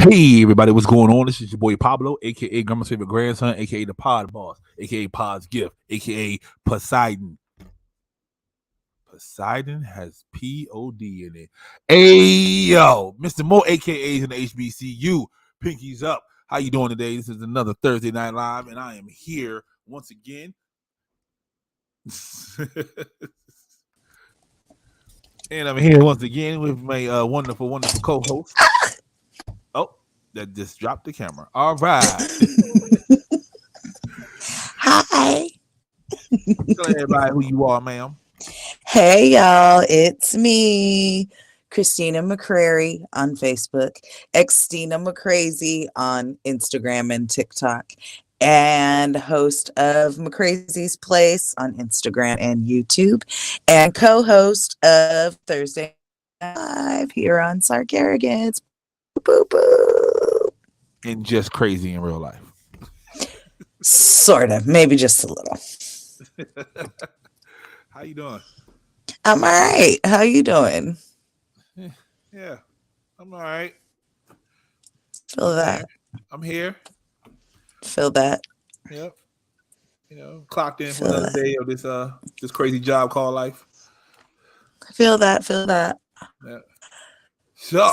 Hey everybody, what's going on? This is your boy Pablo, aka Grandma's favorite grandson, aka the Pod Boss, aka Pod's Gift, aka Poseidon. Poseidon has P-O-D in it. Hey yo, Mr. Mo, AKA's in the HBCU. Pinkies up. How you doing today? This is another Thursday Night Live, and I am here once again. And I'm here once again with my wonderful co-host. Oh, that just dropped the camera. All right. Hi. Tell everybody who you are, ma'am. Hey, y'all. It's me, Christina McCrary on Facebook, Xtina McCrazy on Instagram and TikTok, and host of McCrazy's Place on Instagram and YouTube, and co-host of Thursday Live here on Sark Arrogance. Boo, boo. And just crazy in real life. Sort of, maybe just a little. How you doing? I'm all right. How you doing? Yeah, I'm all right. Feel that. I'm here. Feel that. Yep. You know, clocked in for another day of this crazy job called life. Feel that. Feel that. Yeah.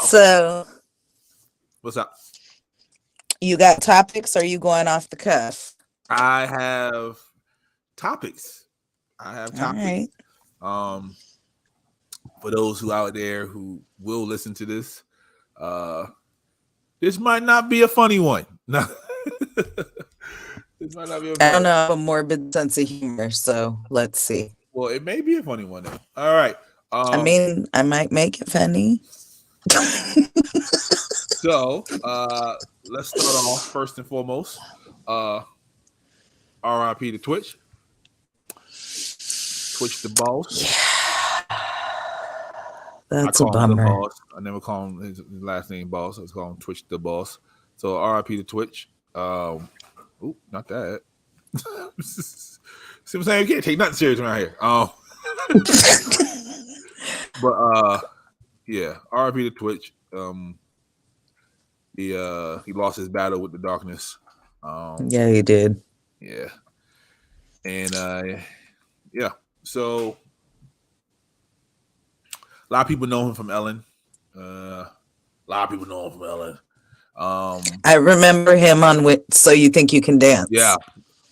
So, what's up? You got topics, or are you going off the cuff? I have topics. All right. For those who out there who will listen to this, this might not be a funny one. No. This might not be a funny. I don't know. I have a morbid sense of humor, so let's see. Well, it may be a funny one then. All right. I mean, I might make it funny. So let's start off first and foremost. RIP to Twitch. Twitch the boss. Yeah. That's a bummer. I never call him his last name boss. I was calling him Twitch the boss. So RIP to Twitch. Not that. See what I'm saying? You can't take nothing serious around here. But yeah, RIP to Twitch. He lost his battle with the darkness. Yeah, he did. Yeah. And yeah. So a lot of people know him from Ellen. I remember him on So You Think You Can Dance. Yeah.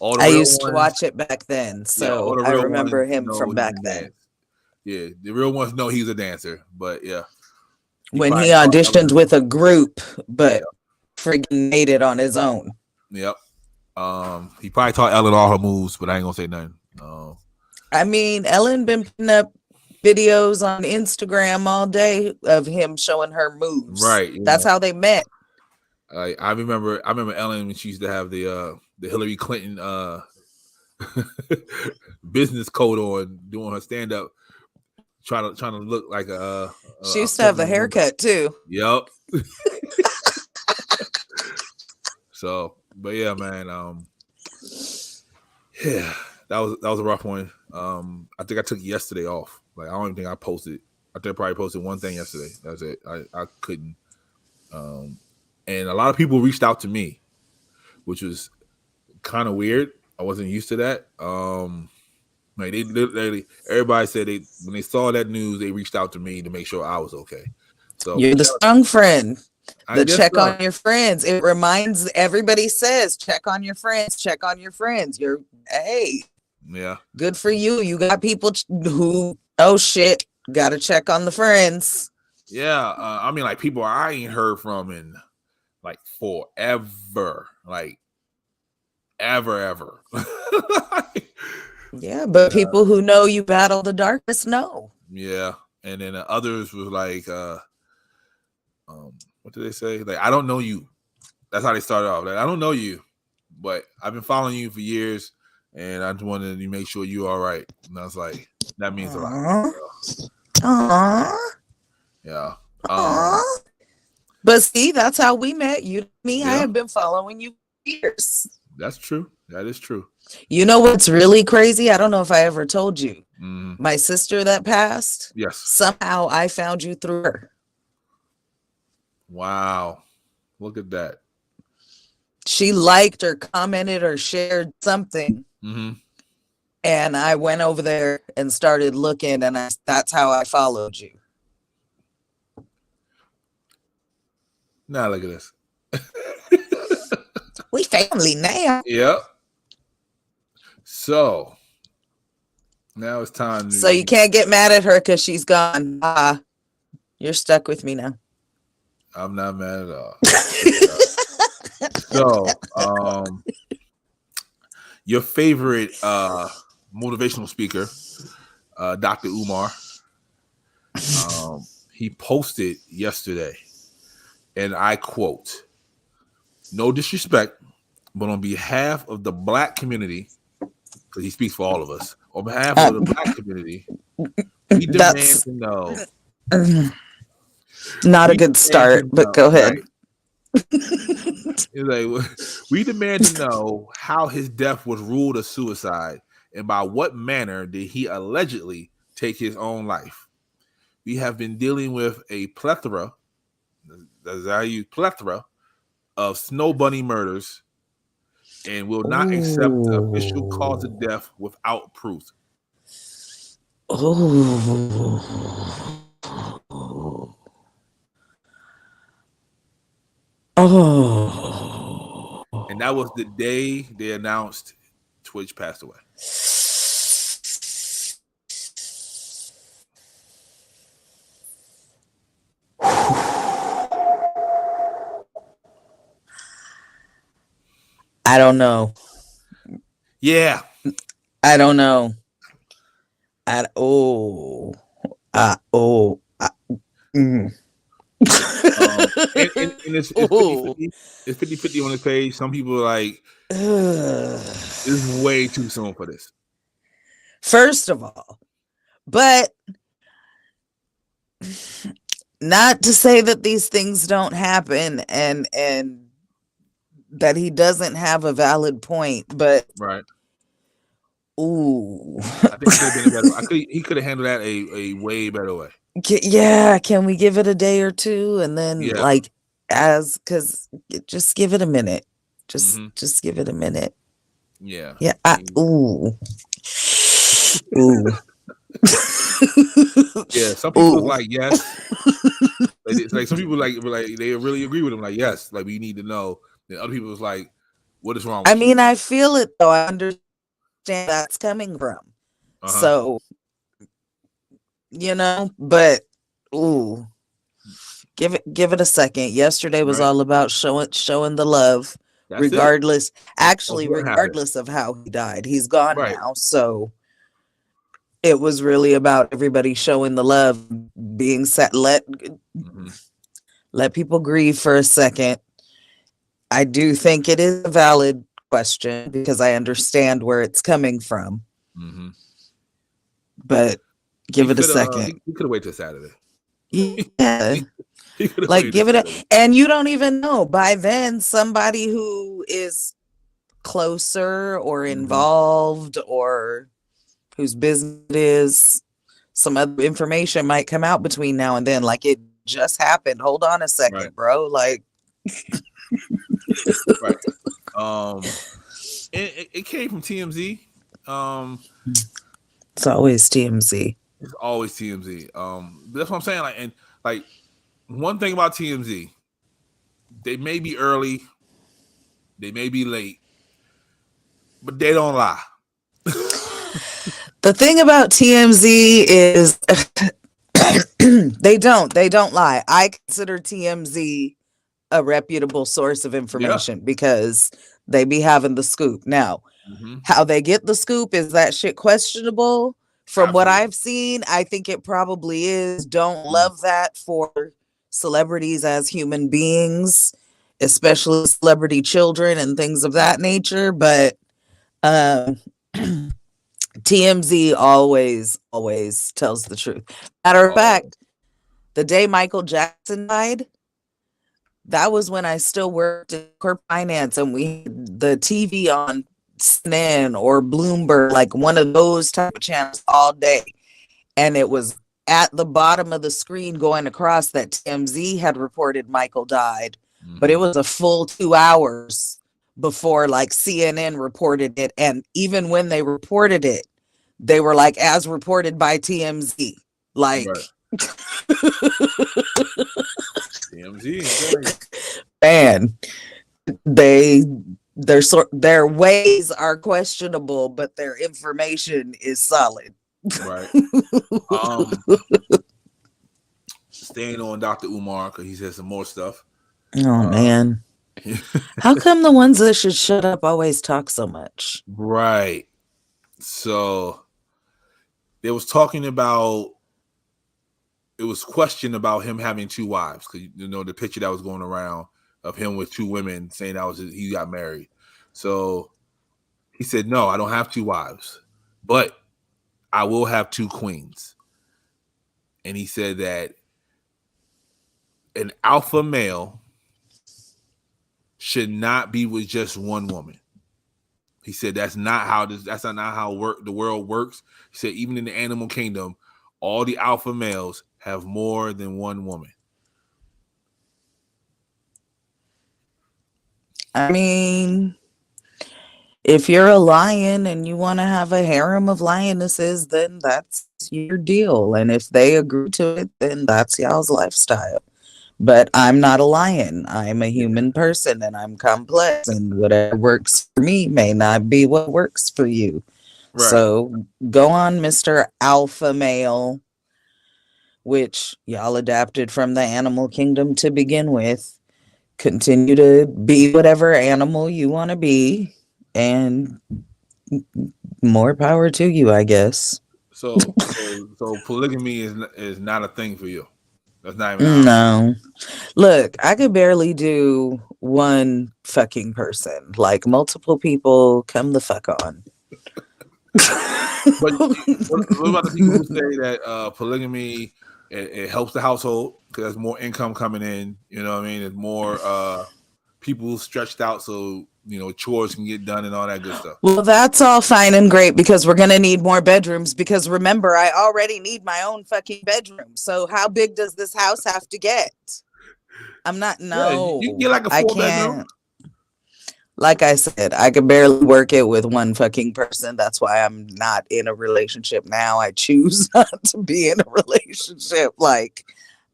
I used to watch it back then, so I remember him from back then. Yeah, the real ones know he's a dancer, but yeah. When he auditioned with a group, but friggin' made it on his own. Yep. He probably taught Ellen all her moves, but I ain't gonna say nothing. I mean, Ellen been putting up videos on Instagram all day of him showing her moves. Right. Yeah. That's how they met. I remember Ellen when she used to have the Hillary Clinton business coat on, doing her stand up, trying to look like she used to have a haircut too. Yep. So, but yeah, man. Yeah, that was a rough one. I think I took yesterday off. Like, I don't even think I posted. I think I probably posted one thing yesterday. That's it. I couldn't. And a lot of people reached out to me, which was kind of weird. I wasn't used to that. Like, they literally, everybody said when they saw that news, they reached out to me to make sure I was okay. So you're the strong friend. Check on your friends. It reminds everybody says check on your friends. Check on your friends. Yeah. Good for you. You got people who gotta check on the friends. Yeah. I mean, like, people I ain't heard from in like forever. Like ever. Yeah, but people who know you battle the darkness know. Yeah. And then others was like, what did they say? Like, I don't know you. That's how they started off. Like, I don't know you, but I've been following you for years, and I just wanted to make sure you're all right. And I was like, that means a lot. Aww. Yeah. But see, that's how we met. You, me, yeah. I have been following you for years. That's true. That is true. You know what's really crazy? I don't know if I ever told you. Mm-hmm. My sister that passed. Yes. Somehow I found you through her. Wow. Look at that. She liked or commented or shared something. Mm-hmm. And I went over there and started looking, and that's how I followed you. Now look at this. We family now. Yep. So now it's time. So you can't get mad at her because she's gone. You're stuck with me now. I'm not mad at all. So, your favorite motivational speaker, Dr. Umar, he posted yesterday, and I quote, "No disrespect, but on behalf of the Black community, because he speaks for all of us, on behalf of the Black community, we demand to know." Not a good start, but go ahead. Right? Like, we demand to know how his death was ruled a suicide and by what manner did he allegedly take his own life. We have been dealing with a plethora of Snow Bunny murders and will not accept the official cause of death without proof. And that was the day they announced Twitch passed away. I don't know. Yeah. I don't know. And it's 50-50 on this page. Some people are like, this is way too soon for this. First of all, but not to say that these things don't happen and that he doesn't have a valid point, but right. Ooh. I think he could have handled that a way better way. Yeah, can we give it a day or two and then because just give it a minute. Just give it a minute. Yeah. Yeah. Ooh. Yeah, some people like yes. like some people like they really agree with him. Like yes, like we need to know. Then other people was like, what is wrong with you? I feel it though. I understand that's coming from. So but give it a second. Yesterday was all about showing the love. That's regardless of how he died. He's gone now. So it was really about everybody showing the love, being set. Let people grieve for a second. I do think it is a valid question because I understand where it's coming from. But give it a second. You could have waited till Saturday. Yeah. Like give it and you don't even know by then somebody who is closer or involved or whose business it is, some other information might come out between now and then. Like it just happened. Hold on a second, bro. Like it came from TMZ. It's always TMZ. It's always TMZ. That's what I'm saying. Like one thing about TMZ, they may be early, they may be late, but they don't lie. The thing about TMZ is they don't lie. I consider TMZ a reputable source of information because they be having the scoop. Now, how they get the scoop, is that shit questionable? From what I've seen, I think it probably is. Don't love that for celebrities as human beings, especially celebrity children and things of that nature. But TMZ always tells the truth. Matter of fact, the day Michael Jackson died, that was when I still worked in corporate finance, and we had the TV on CNN or Bloomberg, like one of those type of channels all day. And it was at the bottom of the screen going across that TMZ had reported Michael died but it was a full 2 hours before like CNN reported it. And even when they reported it, they were like, as reported by TMZ. Like, right. TMZ. man, their ways are questionable, but their information is solid. Right. Staying on Dr. Umar because he said some more stuff. Oh man. How come the ones that should shut up always talk so much? Right. So they was talking about, it was questioned about him having 2 wives, because you know the picture that was going around of him with 2 women, saying that was he got married. So he said, no, I don't have 2 wives, but I will have 2 queens. And he said that an alpha male should not be with just one woman. He said that's not how the world works. He said even in the animal kingdom, all the alpha males have more than one woman. I mean, if you're a lion and you want to have a harem of lionesses, then that's your deal. And if they agree to it, then that's y'all's lifestyle. But I'm not a lion. I'm a human person and I'm complex. And whatever works for me may not be what works for you. Right. So go on, Mr. Alpha Male, which y'all adapted from the animal kingdom to begin with. Continue to be whatever animal you want to be, and more power to you, I guess. So polygamy is not a thing for you. That's not even no. Look, I could barely do one fucking person. Like multiple people, come the fuck on. But what about the people who say that polygamy it helps the household because there's more income coming in? You know what I mean? There's more people stretched out, so you know chores can get done and all that good stuff. Well, that's all fine and great because we're gonna need more bedrooms. Because remember, I already need my own fucking bedroom. So how big does this house have to get? I'm not. No, yeah, you can get like a 4 bedroom. Like I said, I could barely work it with one fucking person. That's why I'm not in a relationship now. I choose not to be in a relationship. Like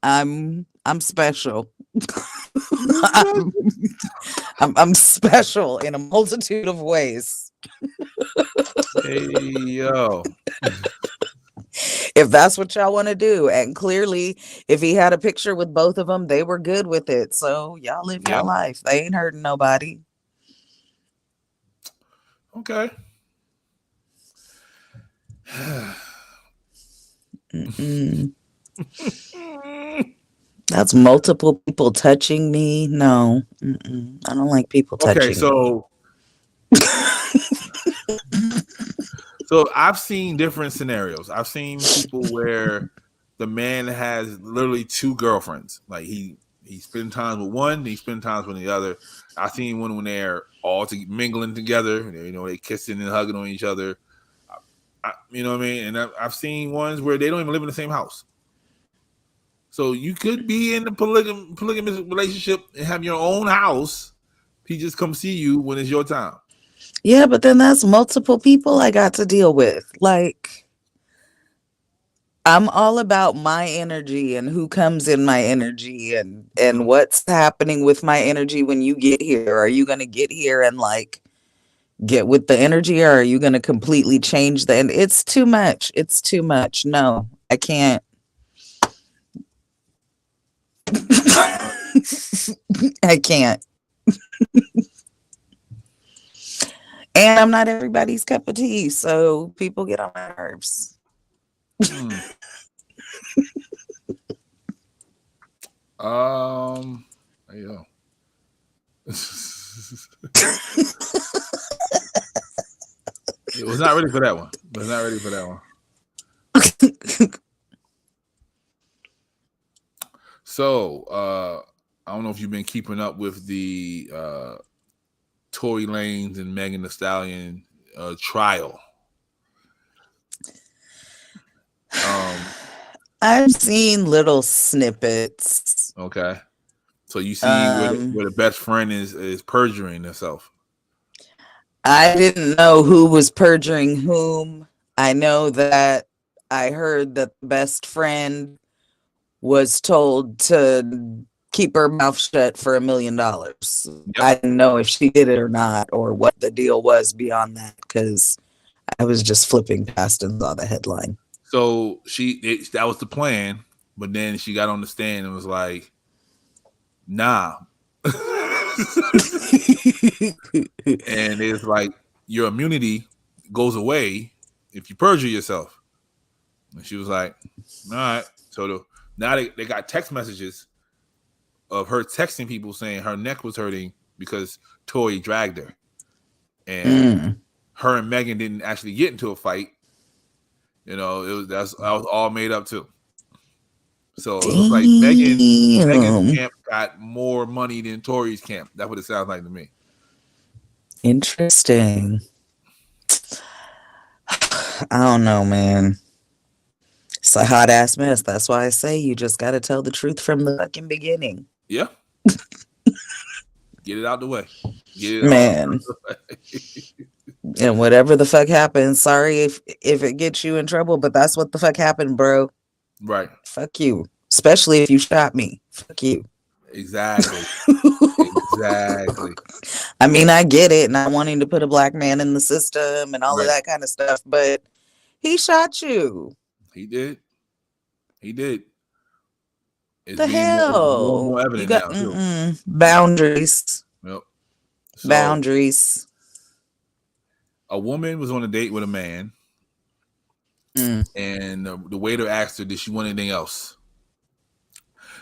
I'm special. I'm special in a multitude of ways. Hey yo. If that's what y'all want to do, and clearly if he had a picture with both of them, they were good with it. So y'all live your life. They ain't hurting nobody. Okay. That's multiple people touching me. No, I don't like people touching. Okay, so so I've seen different scenarios. I've seen people where the man has literally 2 girlfriends. Like he spends time with one, he spends time with the other. I've seen one when they're all mingling together. You know, they kissing and hugging on each other. You know what I mean? And I've seen ones where they don't even live in the same house. So you could be in a polygamous relationship and have your own house. He just come see you when it's your time. Yeah, but then that's multiple people I got to deal with. Like, I'm all about my energy and who comes in my energy and what's happening with my energy when you get here. Are you going to get here and like get with the energy, or are you going to completely change the? And it's too much. It's too much. No, I can't. I can't. And I'm not everybody's cup of tea, so people get on my nerves. There you go. It was not ready for that one. Was not ready for that one. So, I don't know if you've been keeping up with the Tory Lanez and Megan Thee Stallion trial. I've seen little snippets. Okay. So you see where the best friend is perjuring herself. I didn't know who was perjuring whom. I know that I heard that the best friend was told to keep her mouth shut for $1 million. Yep. I didn't know if she did it or not, or what the deal was beyond that, because I was just flipping past and saw the headline. So that was the plan, but then she got on the stand and was like, nah. And it's like, your immunity goes away if you perjure yourself. And she was like, all right. So now they got text messages of her texting people saying her neck was hurting because Tory dragged her. And her and Megan didn't actually get into a fight. You know, that was all made up too. So it looks like Megan's camp got more money than Tory's camp. That's what it sounds like to me. Interesting. I don't know, man. It's a hot ass mess. That's why I say you just got to tell the truth from the fucking beginning. Yeah. Get it out the way. Man. And whatever the fuck happens, sorry if it gets you in trouble, but that's what the fuck happened, bro. Right. Fuck you. Especially if you shot me. Fuck you. Exactly. Exactly. I mean, I get it, not wanting to put a black man in the system and all of that kind of stuff, but he shot you. He did. It's the hell? more evident you got now, boundaries. Yep. So, boundaries. A woman was on a date with a man, and the waiter asked her, did she want anything else?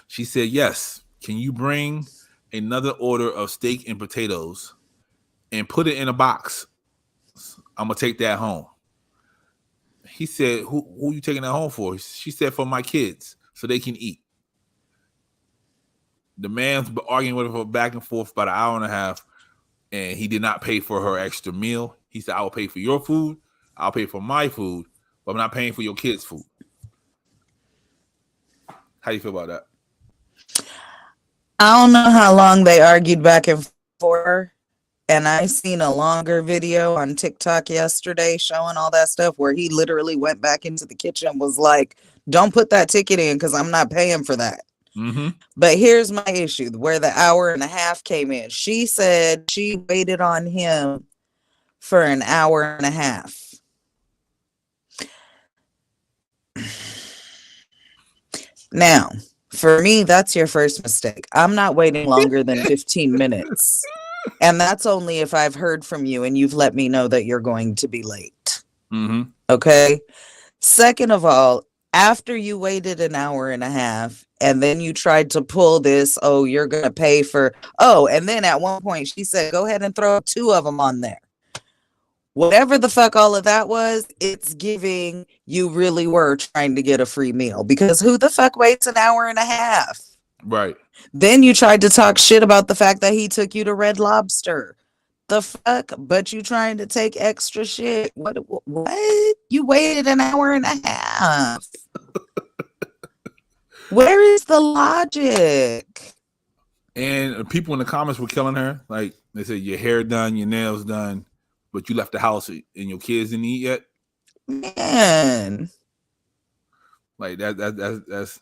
She said, yes. Can you bring another order of steak and potatoes and put it in a box? I'm going to take that home. He said, who are you taking that home for? She said, for my kids, so they can eat. The man's been arguing with her back and forth about an hour and a half, and he did not pay for her extra meal. He said, I will pay for your food. I'll pay for my food, but I'm not paying for your kids' food. How do you feel about that? I don't know how long they argued back and forth, and I seen a longer video on TikTok yesterday showing all that stuff where he literally went back into the kitchen and was like, don't put that ticket in because I'm not paying for that. Mm-hmm. But here's my issue, where the hour and a half came in. She said she waited on him for an hour and a half. Now, for me, that's your first mistake. I'm not waiting longer than 15 minutes. And that's only if I've heard from you and you've let me know that you're going to be late. Mm-hmm. Okay? Second of all, after you waited an hour and a half and then you tried to pull this, oh, you're going to pay for, and then at one point she said, go ahead and throw 2 of them on there. Whatever the fuck all of that was, it's giving you really were trying to get a free meal, because who the fuck waits an hour and a half? Right. Then you tried to talk shit about the fact that he took you to Red Lobster. The fuck? But you trying to take extra shit. What? You waited an hour and a half. Where is the logic? And people in the comments were killing her. Like, they said, your hair done, your nails done, but you left the house and your kids didn't eat yet. Man. Like that's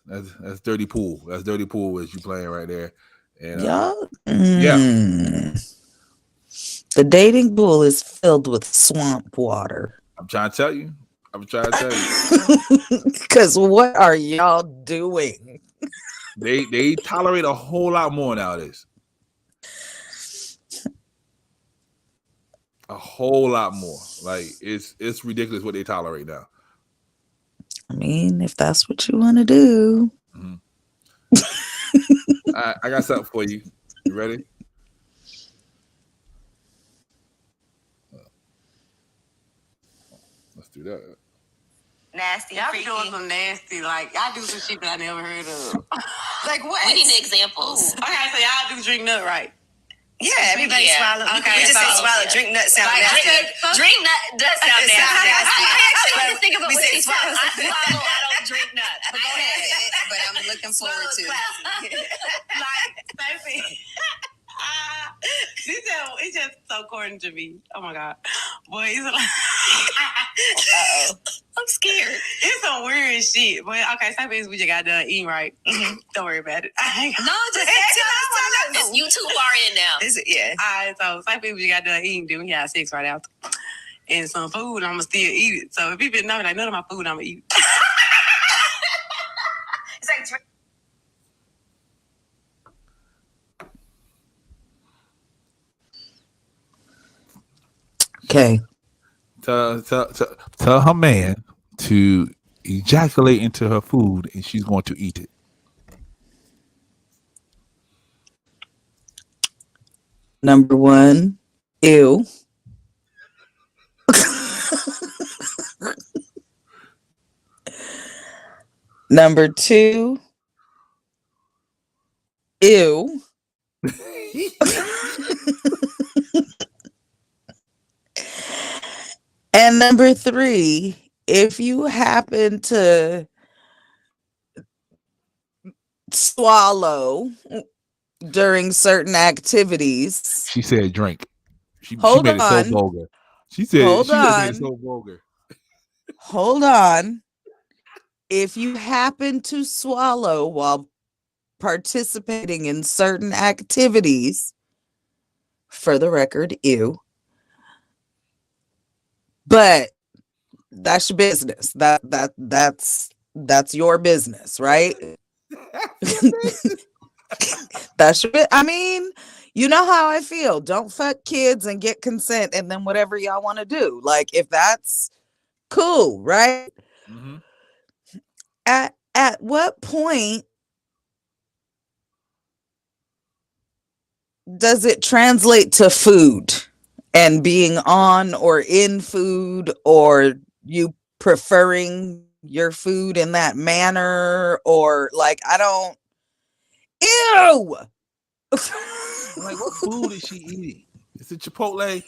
dirty pool. That's dirty pool what you playing right there. And yeah. Yeah. The dating pool is filled with swamp water. I'm trying to tell you. Because what are y'all doing? They tolerate a whole lot more nowadays. A whole lot more. Like it's ridiculous what they tolerate now. I mean, if that's what you want to do. Mm-hmm. I got something for you. You ready? Let's do that. Nasty. Y'all be doing some nasty, like y'all do some shit that I never heard of. Like what? We need examples. Ooh. Okay, so y'all do drink nut, right? Yeah, everybody swallow. Okay, we just say swallow. Yeah. Drink nut sound Like, nasty. drink nut does sound nasty. I actually want to think about We what say she said. I swallow. I don't drink nuts. But go ahead. But I'm looking forward to it. Like, baby. It's just so corny to me. Oh my God. Boy, it's like I'm scared. it's some weird shit. But okay, some things we just got done eating right. Don't worry about it. No, just It's you too far in now. yeah. Alright, so some people we got done eating, then we had sex right after. And some food, I'ma still eat it. So if people know like none of my food I'ma eat. It's like drink. Okay. Tell her man to ejaculate into her food, and she's going to eat it. Number one, ew. Number two, ew. And number three, if you happen to swallow during certain activities, She said drink. She Hold made it on. so vulgar. She said Hold she just made on. it so vulgar. hold on. If you happen to swallow while participating in certain activities, for the record, ew. But that's your business. That's your business, right? That's your I mean, you know how I feel. Don't fuck kids and get consent and then whatever y'all want to do. Like if that's cool, right? Mhm. At what point does it translate to food and being on or in food, or you preferring your food in that manner, or like I don't ew. Like, what food is she eating? Is it Chipotle?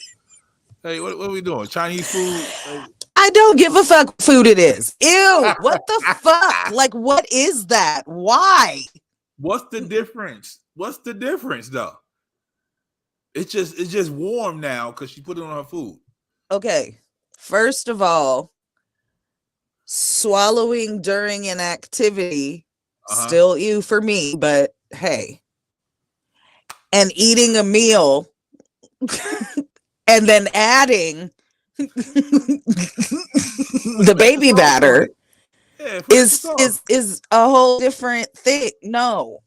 Hey, what are we doing? Chinese food? Like, I don't give a fuck what food it is. Ew, what the fuck? Like, what is that? Why? what's the difference? What's the difference, though? It's just warm now because she put it on her food. Okay, first of all, swallowing during an activity, still ew for me, but hey. And eating a meal and then adding the baby batter Yeah, is a whole different thing. No,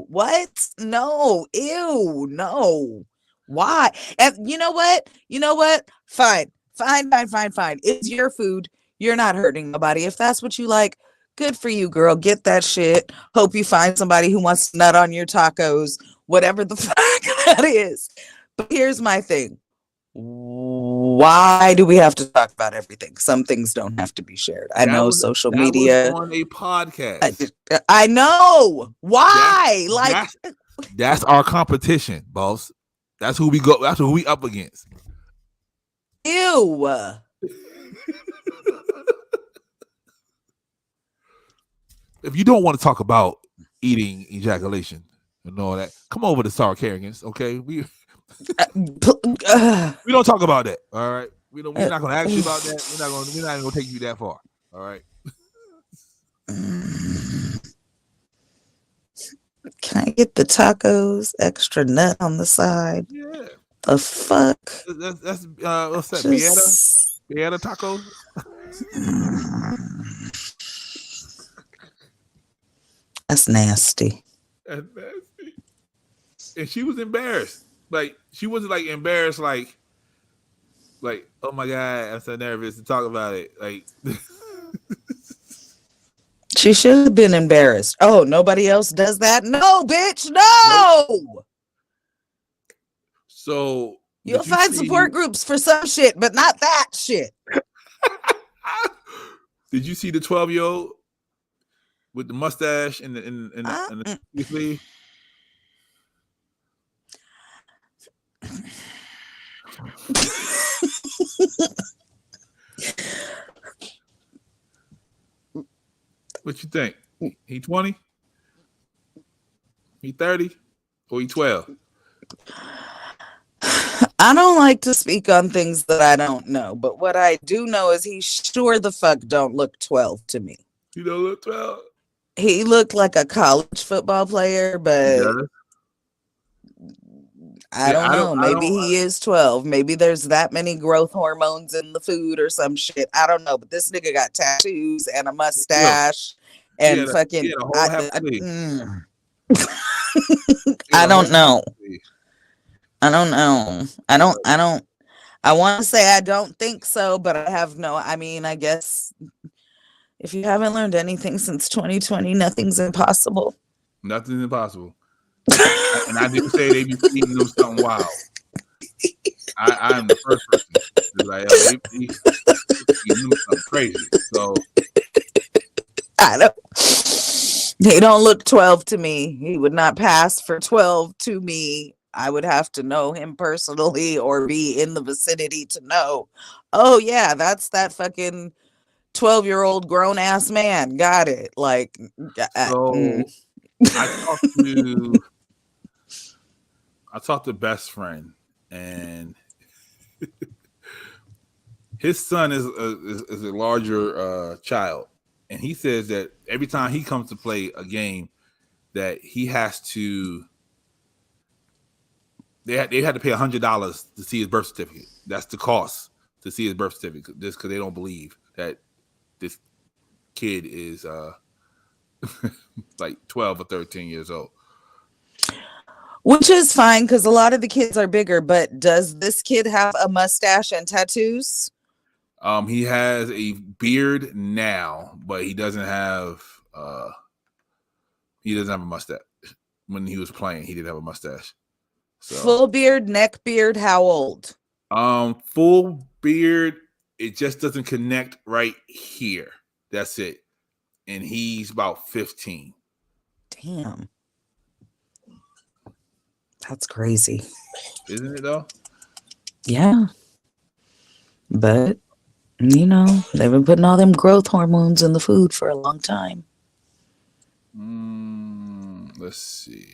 what? No, ew, no. Why? And you know what? Fine. It's your food. You're not hurting nobody. If that's what you like, good for you, girl. Get that shit. Hope you find somebody who wants to nut on your tacos, whatever the fuck that is. But here's my thing. Why do we have to talk about everything? Some things don't have to be shared. I know social media. Was on a podcast. I know. Why? That's our competition, boss. That's who we go. That's who we up against. Ew. If you don't want to talk about eating ejaculation and all that, come over to Sour Carrigans, okay? We don't talk about that. All right. We're not gonna ask you about that. We're not even gonna take you that far. All right. Can I get the tacos, extra nut on the side? Yeah. The fuck? That's what's that? Beata tacos? That's nasty. That's nasty. And she was embarrassed. Like she wasn't like embarrassed, like oh my God, I'm so nervous to talk about it. Like she should have been embarrassed. Oh, nobody else does that? No, bitch, no. Nope. So you'll find support groups for some shit, but not that shit. Did you see the 12-year-old with the mustache and the sleeve? What you think? He 20? He 30? Or he 12? I don't like to speak on things that I don't know, but what I do know is he sure the fuck don't look 12 to me. You don't look 12? He looked like a college football player, He but does. I Yeah, don't know. Maybe he is 12. Maybe there's that many growth hormones in the food or some shit. I don't know. But this nigga got tattoos and a mustache and He had a whole half sleeve. I don't know. I don't know. I want to say I don't think so, but I have no. I mean, I guess if you haven't learned anything since 2020, nothing's impossible. Nothing's impossible. And I didn't say they be feeding them something wild. I am the first person to be like, yo, they feeding them something crazy. So I don't. He don't look 12 to me. He would not pass for 12 to me. I would have to know him personally or be in the vicinity to know. Oh yeah, that's that fucking 12-year-old grown ass man. Got it. Like, I talked to best friend, and his son is a larger child, and he says that every time he comes to play a game, that he has to. They had to pay $100 to see his birth certificate. That's the cost to see his birth certificate, just because they don't believe that this kid is like 12 or 13 years old. Which is fine because a lot of the kids are bigger. But does this kid have a mustache and tattoos? He has a beard now, but he doesn't have a mustache. When he was playing, he didn't have a mustache. So, full beard, neck beard, how old? Full beard, it just doesn't connect right here. That's it. And he's about 15. Damn. That's crazy. Isn't it though? Yeah. But, you know, they've been putting all them growth hormones in the food for a long time. Let's see.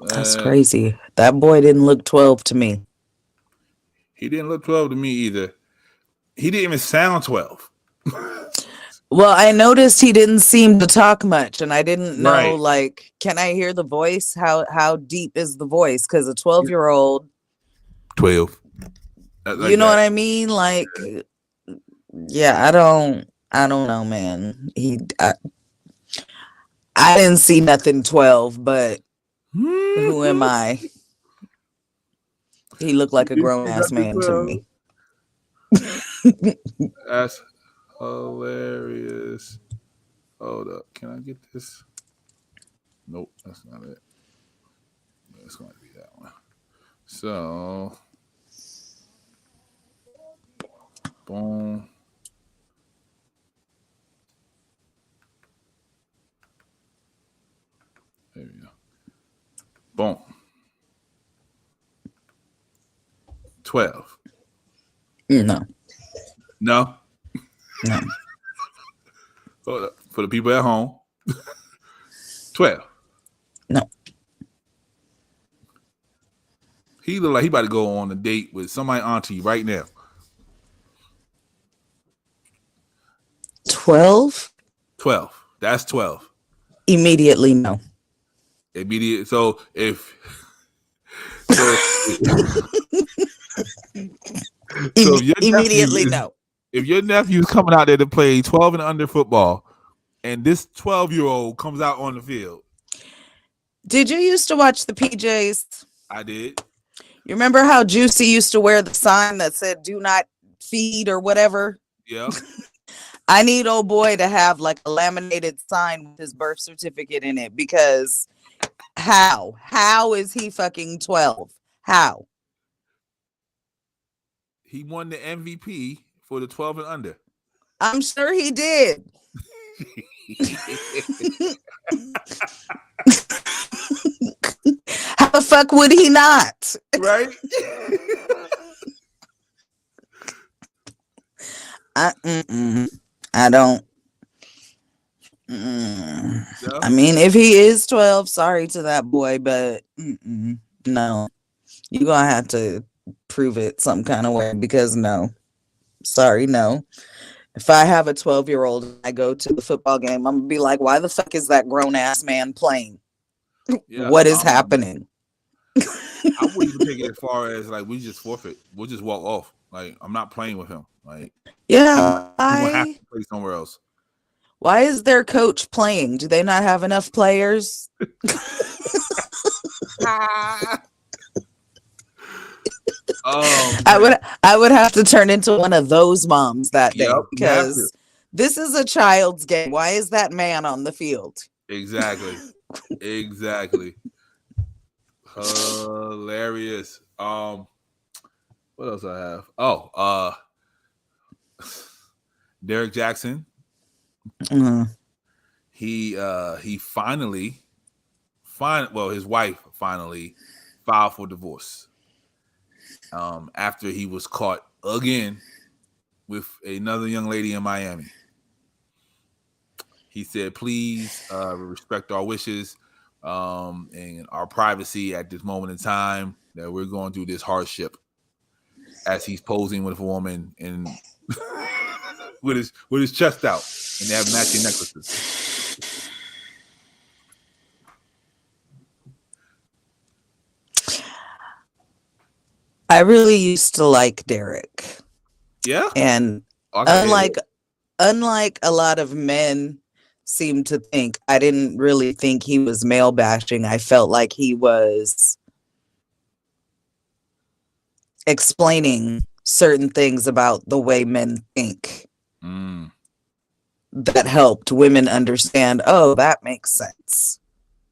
That's crazy. That boy didn't look 12 to me. He didn't look 12 to me either. He didn't even sound 12. Well, I noticed he didn't seem to talk much, and I didn't know, Right. like, can I hear the voice? How deep is the voice? Because a 12-year-old, 12. you know what I mean? Like, yeah, I don't know, man. I didn't see nothing 12, but who am I? He looked like a grown ass man to me. That's hilarious. Hold up. Can I get this? Nope, that's not it. It's going to be that one. So, boom. There we go. Boom. 12. No. No? No. Hold up. For the people at home. 12. No. He look like he about to go on a date with somebody auntie right now. 12? 12. That's 12. Immediately no. Immediate. So if Immediately no. If your nephew's coming out there to play 12 and under football, and this 12-year-old comes out on the field. Did you used to watch the PJs? I did. You remember how Juicy used to wear the sign that said "Do not feed" or whatever? Yeah. I need old boy to have like a laminated sign with his birth certificate in it, because how is he fucking 12? How? He won the MVP for the 12 and under. I'm sure he did. How the fuck would he not? Right? I don't. No? I mean, if he is 12, sorry to that boy, but no, you're gonna have to prove it some kind of way because no, sorry, no. If I have a 12-year-old and I go to the football game, I'm gonna be like, why the fuck is that grown ass man playing? Yeah. What is happening? I wouldn't even take it as far as like we just forfeit. We'll just walk off. Like I'm not playing with him. Like Yeah, I'm gonna have to play somewhere else. why is their coach playing? Do they not have enough players? I would have to turn into one of those moms that day because this is a child's game. Why is that man on the field? Exactly. Hilarious. What else I have? Oh, Derek Jackson. He finally his wife finally filed for divorce. After he was caught again with another young lady in Miami. He said, please respect our wishes and our privacy at this moment in time that we're going through this hardship as he's posing with a woman and with his chest out and they have matching necklaces. I really used to like Derek. Yeah. And unlike a lot of men seem to think, I didn't really think he was male bashing. I felt like he was explaining certain things about the way men think that helped women understand, oh, that makes sense.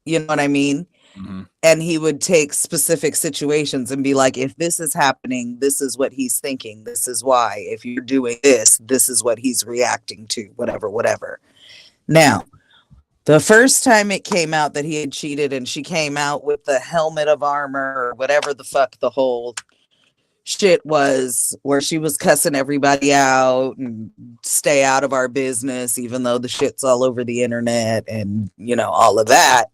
You know what I mean? Mm-hmm. And he would take specific situations and be like, if this is happening, this is what he's thinking. This is why. If you're doing this, this is what he's reacting to, whatever. Now, the first time it came out that he had cheated and she came out with the helmet of armor or whatever the fuck the whole shit was, where she was cussing everybody out and stay out of our business, even though the shit's all over the internet and, you know, all of that.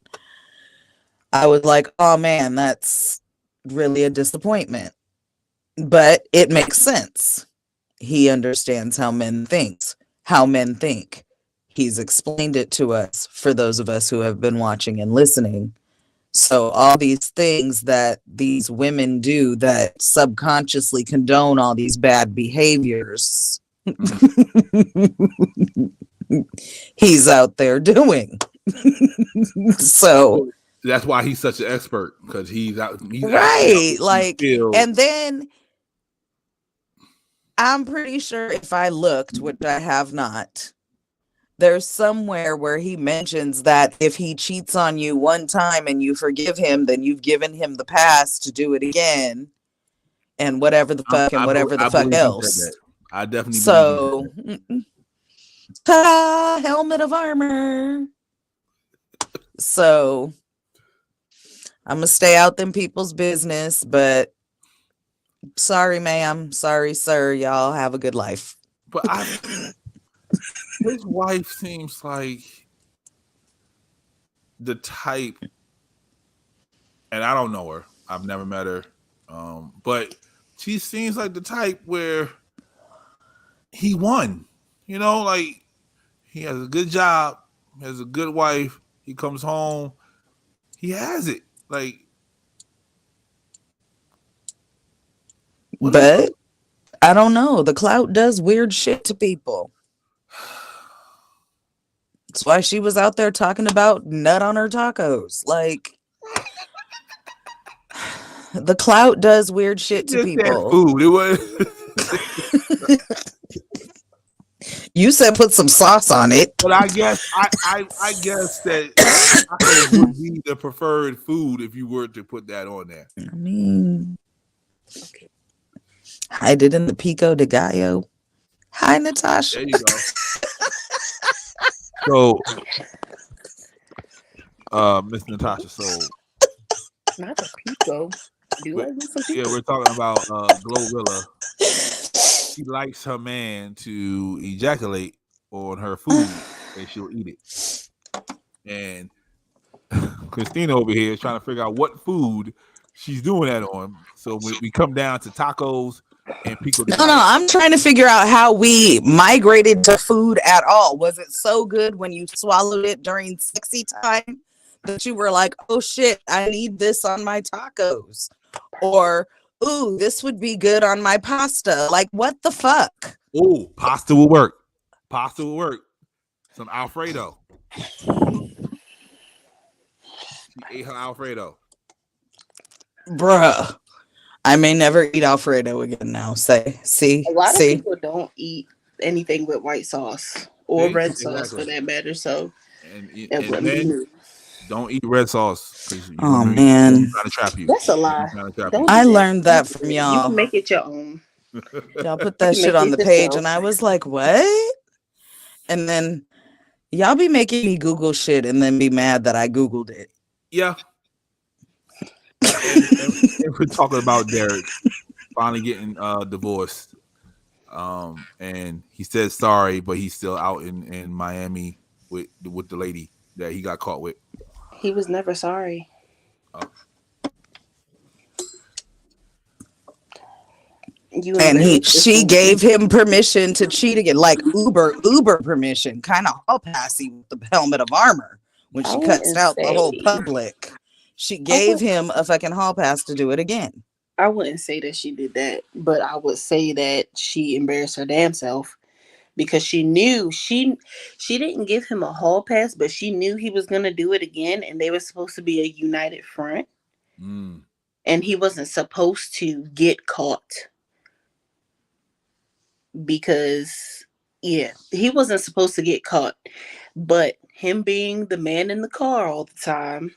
I was like, oh man, that's really a disappointment. But it makes sense. He understands how men think. He's explained it to us for those of us who have been watching and listening. So all these things that these women do that subconsciously condone all these bad behaviors, he's out there doing. So that's why he's such an expert, because he's right. Like, and then I'm pretty sure if I looked, which I have not, there's somewhere where he mentions that if he cheats on you one time and you forgive him, then you've given him the pass to do it again, and whatever the fuck and whatever the fuck else. I definitely so. Ta-da! Helmet of armor. So I'm gonna stay out them people's business, but sorry, ma'am, sorry, sir. Y'all have a good life. But his wife seems like the type, and I don't know her. I've never met her, but she seems like the type where he won. You know, like he has a good job, has a good wife. He comes home, he has it. Like, but I don't know. The clout does weird shit to people. That's why she was out there talking about nut on her tacos. Like, the clout does weird shit to people. Food. It was. You said put some sauce on it. But I guess I guess that tacos would be the preferred food if you were to put that on there. I mean, hide it in the pico de gallo. Hi, Natasha. There you go. So, Miss Natasha, so not a pico. Yeah, we're talking about Glorilla. She likes her man to ejaculate on her food and she'll eat it. and Christina over here is trying to figure out what food she's doing that on. So we come down to tacos and pico de No, I'm trying to figure out how we migrated to food at all. Was it so good when you swallowed it during sexy time that you were like, oh shit, I need this on my tacos? Or, ooh, this would be good on my pasta. Like, what the fuck? Oh, pasta will work. Pasta will work. Some Alfredo. She ate her Alfredo. Bruh. I may never eat Alfredo again now. See? A lot of See? people don't eat anything with white sauce or See? red sauce Exactly. for that matter. So And wouldn't be then new. don't eat red sauce. Oh, man. Trying to trap you. That's a lie. Trying to trap Don't you. I do that. learned that from You y'all. can make it your own. Y'all put that You shit make on it the page, yourself. and I was like, what? And then y'all be making me Google shit and then be mad that I Googled it. Yeah. And we're talking about Derek finally getting divorced. And he said sorry, but he's still out in Miami with the lady that he got caught with. He was never sorry. Oh. She gave him permission to cheat again, like Uber permission, kind of all passy with the helmet of armor when she cuts out the whole public. She gave him a fucking hall pass to do it again. I wouldn't say that she did that, but I would say that she embarrassed her damn self because she knew she didn't give him a hall pass, but she knew he was gonna do it again, and they were supposed to be a united front, and he wasn't supposed to get caught because he wasn't supposed to get caught, but him being the man in the car all the time.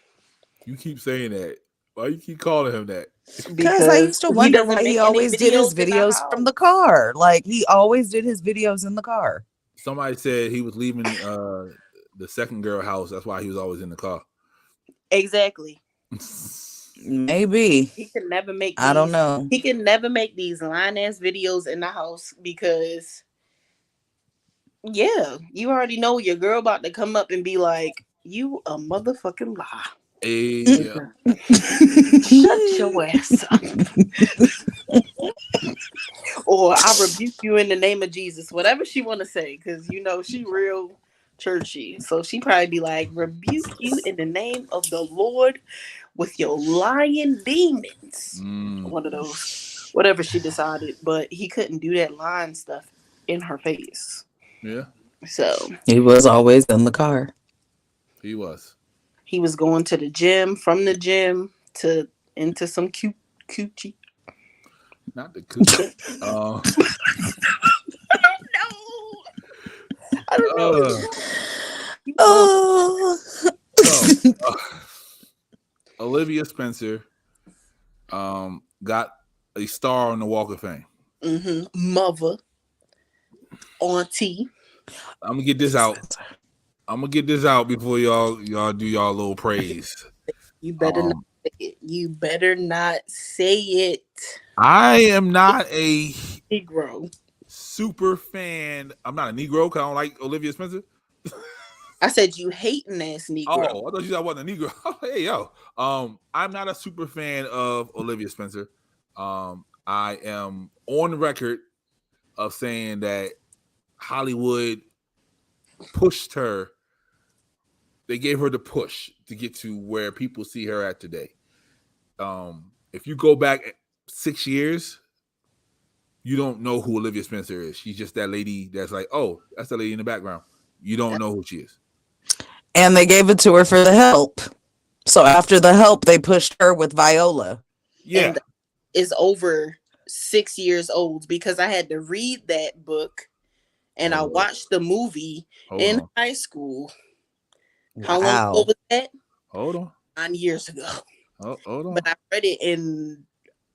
You keep saying that. Why you keep calling him that? Because I used to wonder why he always did his videos from the car. Like, he always did his videos in the car. Somebody said he was leaving the second girl house. That's why he was always in the car. Exactly. Maybe. He can never make I don't know. He can never make these line ass videos in the house because you already know your girl about to come up and be like, you a motherfucking lie. Hey, Shut your ass up. Or I rebuke you in the name of Jesus. Whatever she want to say, because you know she real churchy. So she probably be like, rebuke you in the name of the Lord with your lying demons. One of those. Whatever she decided. But he couldn't do that lying stuff in her face. Yeah. So he was always in the car. He was. He was going to the gym, from the gym to into some coochie. Not the coochie. I don't know. Olivia Spencer got a star on the Walk of Fame. Mother. Auntie. I'm gonna get this out before y'all do y'all little praise. You better not say it. You better not say it. I am not a Negro. super fan. I'm not a Negro because I don't like Olivia Spencer. I said you hating ass Negro. Oh, I thought you said I wasn't a Negro. Hey, yo. I'm not a super fan of Olivia Spencer. I am on record of saying that Hollywood pushed her. They gave her the push to get to where people see her at today. If you go back 6 years, you don't know who Olivia Spencer is. She's just that lady that's like, oh, that's the lady in the background. You don't know who she is. And they gave it to her for The Help. So after The Help, they pushed her with Viola. Yeah. And is over 6 years old because I had to read that book and I watched the movie in high school. How long ago was that? Hold on. 9 years ago. Oh, hold on. But I read it in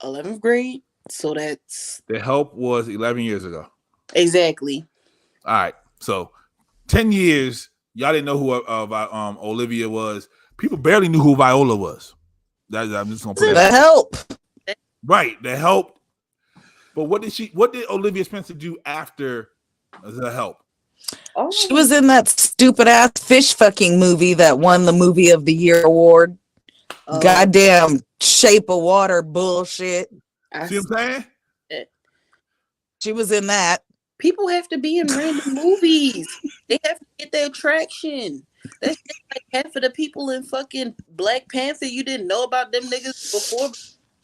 11th grade. So that's... The Help was 11 years ago. Exactly. All right. So 10 years, y'all didn't know who Olivia was. People barely knew who Viola was. I'm just going to put The Help. Right. The Help. But what did Olivia Spencer do after The Help? Oh, She was in that stupid ass fish fucking movie that won the Movie of the Year award. Goddamn Shape of Water bullshit. I See what I'm saying? She was in that. People have to be in random movies. They have to get their traction. That's just like half of the people in fucking Black Panther. You didn't know about them niggas before,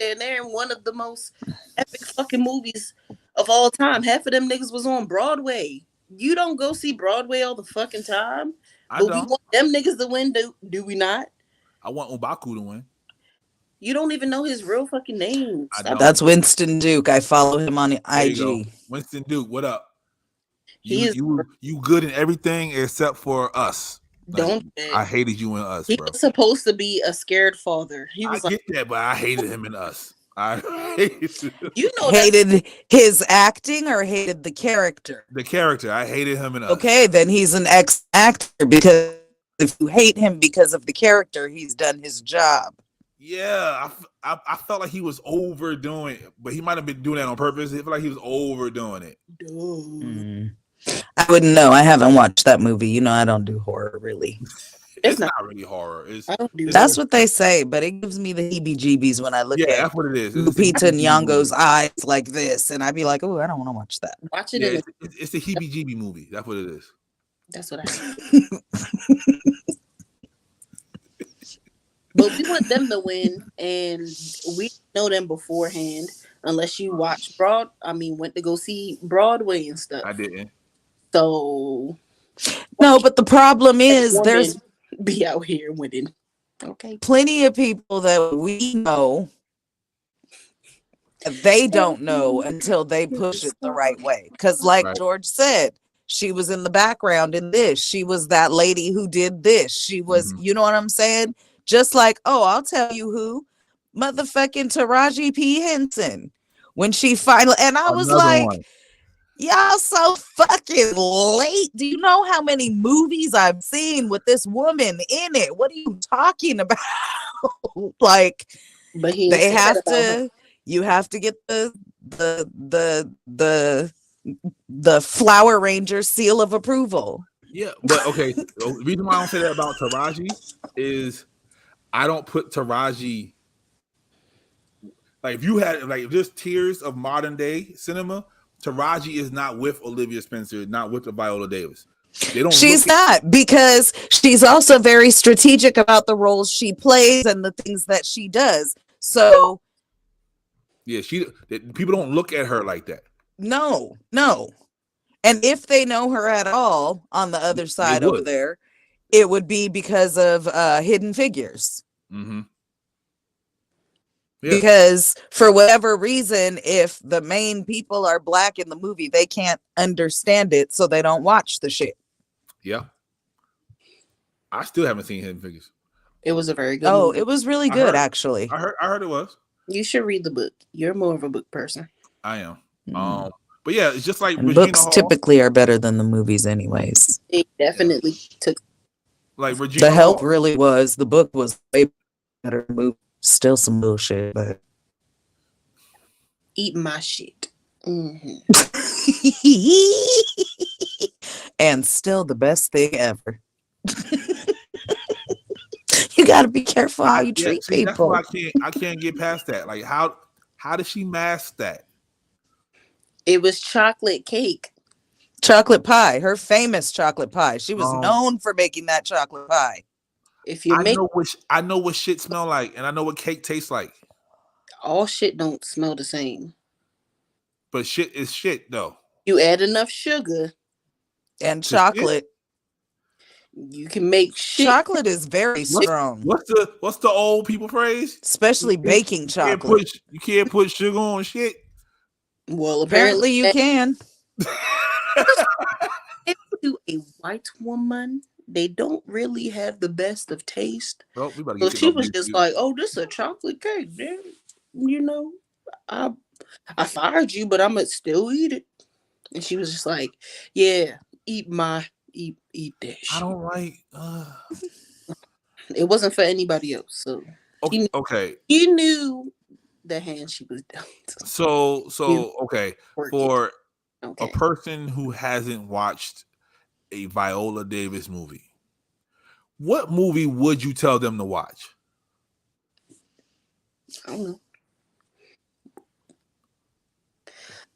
and they're in one of the most epic fucking movies of all time. Half of them niggas was on Broadway. You don't go see Broadway all the fucking time. I But we don't. want them niggas to win, do we not? I want M'Baku to win. You don't even know his real fucking name. I Stop. don't. That's Winston Duke. I follow him on There you go. IG. Winston Duke, what up? He is- You good in everything except for us. Like, Don't. I hated you and us, He bro. was supposed to be a scared father. He was I like, get that, but I hated him and us. I hated you know, that Hated his acting or hated the character? the character. I hated him and us. Okay, then he's an ex-actor, because if you hate him because of the character, he's done his job. Yeah, I felt like he was overdoing it, but he might have been doing that on purpose. I feel like he was overdoing it. dude. I wouldn't know. I haven't watched that movie. You know, I don't do horror really. It's not really horror. It's I don't do That's what they say, but it gives me the heebie-jeebies when I look yeah, at that's what it is. It's Lupita the Nyong'o's heebie-jeebie eyes like this, and I'd be like, "Oh, I don't want to watch that." watch movie. it. Yeah, In it's the heebie-jeebie movie. That's what it is. That's what I. But we want them to win, and we know them beforehand. Unless you watch went to go see Broadway and stuff. I didn't. So No, but the problem is women there's be out here winning. Okay. plenty of people that we know they don't know until they push it the right way. Because like Right. George said, she was in the background in this. She was that lady who did this. She was, you know what I'm saying? Just like, oh, I'll tell you who, motherfucking Taraji P. Henson. When she finally, and I was Another like, one. y'all so fucking late. Do you know how many movies I've seen with this woman in it? What are you talking about? Like, But he they ain't said have that about her. to, you have to get the Flower Ranger seal of approval. Yeah, but okay. The reason why I don't say that about Taraji is I don't put Taraji like if you had like just tiers of modern day cinema. Taraji is not with Olivia Spencer, not with Viola Davis. They don't. She's look at- not, because she's also very strategic about the roles she plays and the things that she does. So Yeah, people don't look at her like that. no. And if they know her at all on the other side over would. there, it would be because of Hidden Figures. Mm-hmm. Yeah. Because for whatever reason, if the main people are black in the movie, they can't understand it, so they don't watch the shit. Yeah. I still haven't seen Hidden Figures. It was a very good Oh, movie. it was really I good, heard- actually. I heard it was. You should read the book. You're more of a book person. I am. Mm. But yeah, it's just like And Regina books Hall. typically are better than the movies, anyways. It definitely took. Like Regina The Help Hall. really was. The book was way better. Movie, still some bullshit, but Eat my shit. Mhm. and still the best thing ever. You got to be careful how you treat see, that's people. why I can't get past that. Like how does she mask that? It was chocolate cake. Chocolate pie, her famous chocolate pie. She was Oh. known for making that chocolate pie. If you I make know what shit smell like, and I know what cake tastes like. all shit don't smell the same. But shit is shit though. You add enough sugar, And Just it? chocolate. you can make shit. Chocolate is very What- strong, What's the old people phrase? especially baking You can't chocolate. put sugar on shit. Well, Apparently, you can. to a white woman, they don't really have the best of taste. Well, we about to So get she to was just like, "Oh, this is a chocolate cake, man. You know, I fired you, but I'ma still eat it." And she was just like, "Yeah, eat that shit." I don't like. It wasn't for anybody else, so Okay. you knew the hand she was dealt. So okay. Work it. For Okay. a person who hasn't watched a Viola Davis movie, what movie would you tell them to watch? I don't know.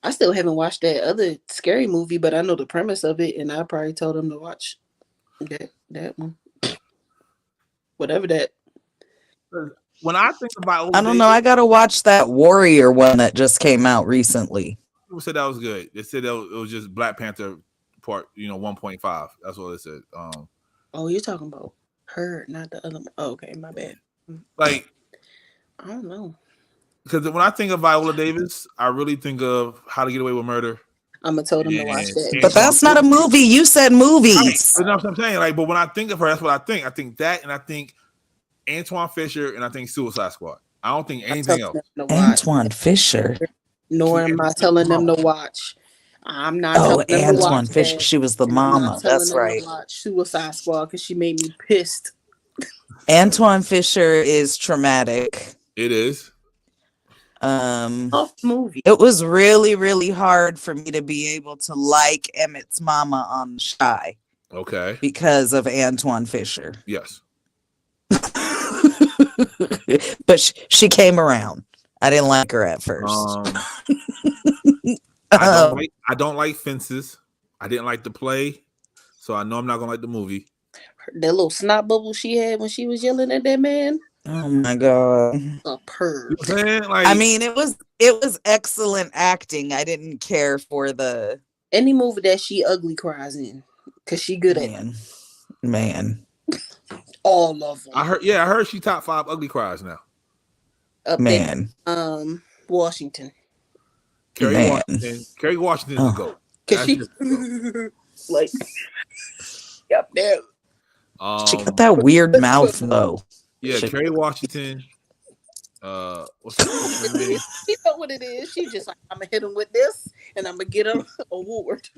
I still haven't watched that other scary movie, but I know the premise of it, and I probably told them to watch that one. Whatever that. When I think of Viola I don't know. I gotta watch that Warrior one that just came out recently. people said that was good. They said it was just Black Panther part, 1.5. That's what they said. Oh, you're talking about her, not the other one. Oh, okay, my bad. Like, I don't know. because when I think of Viola Davis, I really think of How to Get Away with Murder. I'm gonna tell them to watch that. But that's not a movie. You said movies. You know what I'm saying? Like, but when I think of her, that's what I think. I think that, and I think Antoine Fisher, and I think Suicide Squad. I don't think anything else. Antoine Fisher. Nor am I telling them to watch. I'm not. Oh, telling them to Antoine watch Fisher. that. She was the And I'm not mama. telling That's them to right. watch Suicide Squad because she made me pissed. Antoine Fisher is traumatic. It is. Tough movie. It was really, really hard for me to be able to like Emmett's mama on Shy Okay. because of Antoine Fisher. Yes. But she came around. I didn't like her at first. I don't like Fences. I didn't like the play, so I know I'm not gonna like the movie. That little snot bubble she had when she was yelling at that man. Oh my god. A perv. You know what I'm saying? Like, I mean, it was excellent acting. I didn't care for the Any movie that she ugly cries in, cause she good at man. all of them. I heard she top 5 ugly cries now. Up Man. there, Washington. Kerry Man. Washington. Kerry Washington is Oh. the GOAT. Cause she like up there. She got that weird mouth though. Yeah, She- Kerry Washington. What's her name? She know what it is. She just like, I'm gonna hit him with this, and I'm gonna get an award.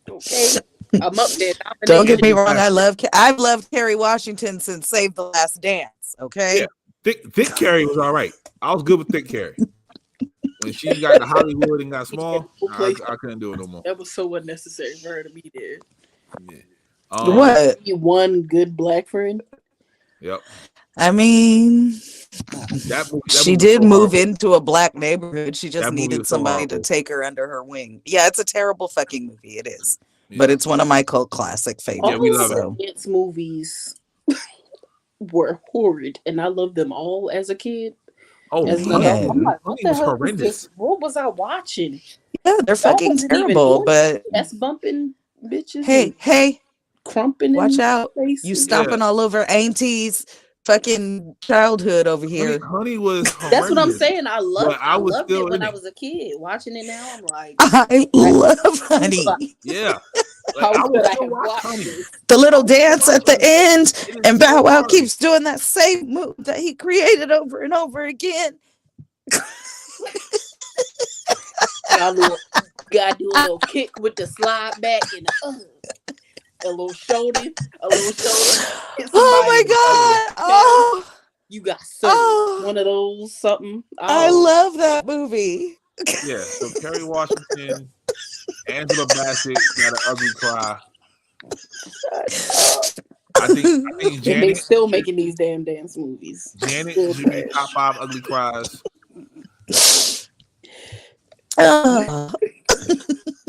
Okay, I'm up there. Don't get me wrong. I've loved Kerry Washington since Save the Last Dance. Okay. Yeah. Thick Carrie was all right. I was good with Thick Carrie. When she got to Hollywood and got small, I couldn't do it no more. That was so unnecessary for her to be there. Yeah. What? You one good black friend. Yep. I mean, That movie she did was so move horrible. into a black neighborhood. She just That movie needed was so somebody to horrible. take her under her wing. Yeah, it's a terrible fucking movie. It is. Yeah. But it's one of my cult classic favorites. Yeah, we love it. so. Dance movies were horrid, and I loved them all as a kid. Oh, As an man. adult, I'm like, what Honey the was hell was horrendous. this? What was I watching? Yeah, they're fucking wasn't even terrible. good. But That's bumping bitches. hey, and crumping. watch in out. faces. You stomping all over Auntie's fucking childhood over Honey, here. Honey was horrendous. That's what I'm saying. I loved. But I was loved still it when in I it. was a kid. Watching it now, I'm like, I love Honey. Yeah. how I could would I still have watch watched Honey. this? The little dance at the end, It is and Bow so Wow hard. keeps doing that same move that he created over and over again. Gotta do a little kick with the slide back and a little shoulder, Hit Oh my somebody. god! Oh, You got served. oh, One of those something. I Oh, love that movie. Yeah. So Kerry Washington, Angela Bassett got an ugly cry. I think and they Janet still making these damn dance movies. should be top 5 ugly cries. Oh,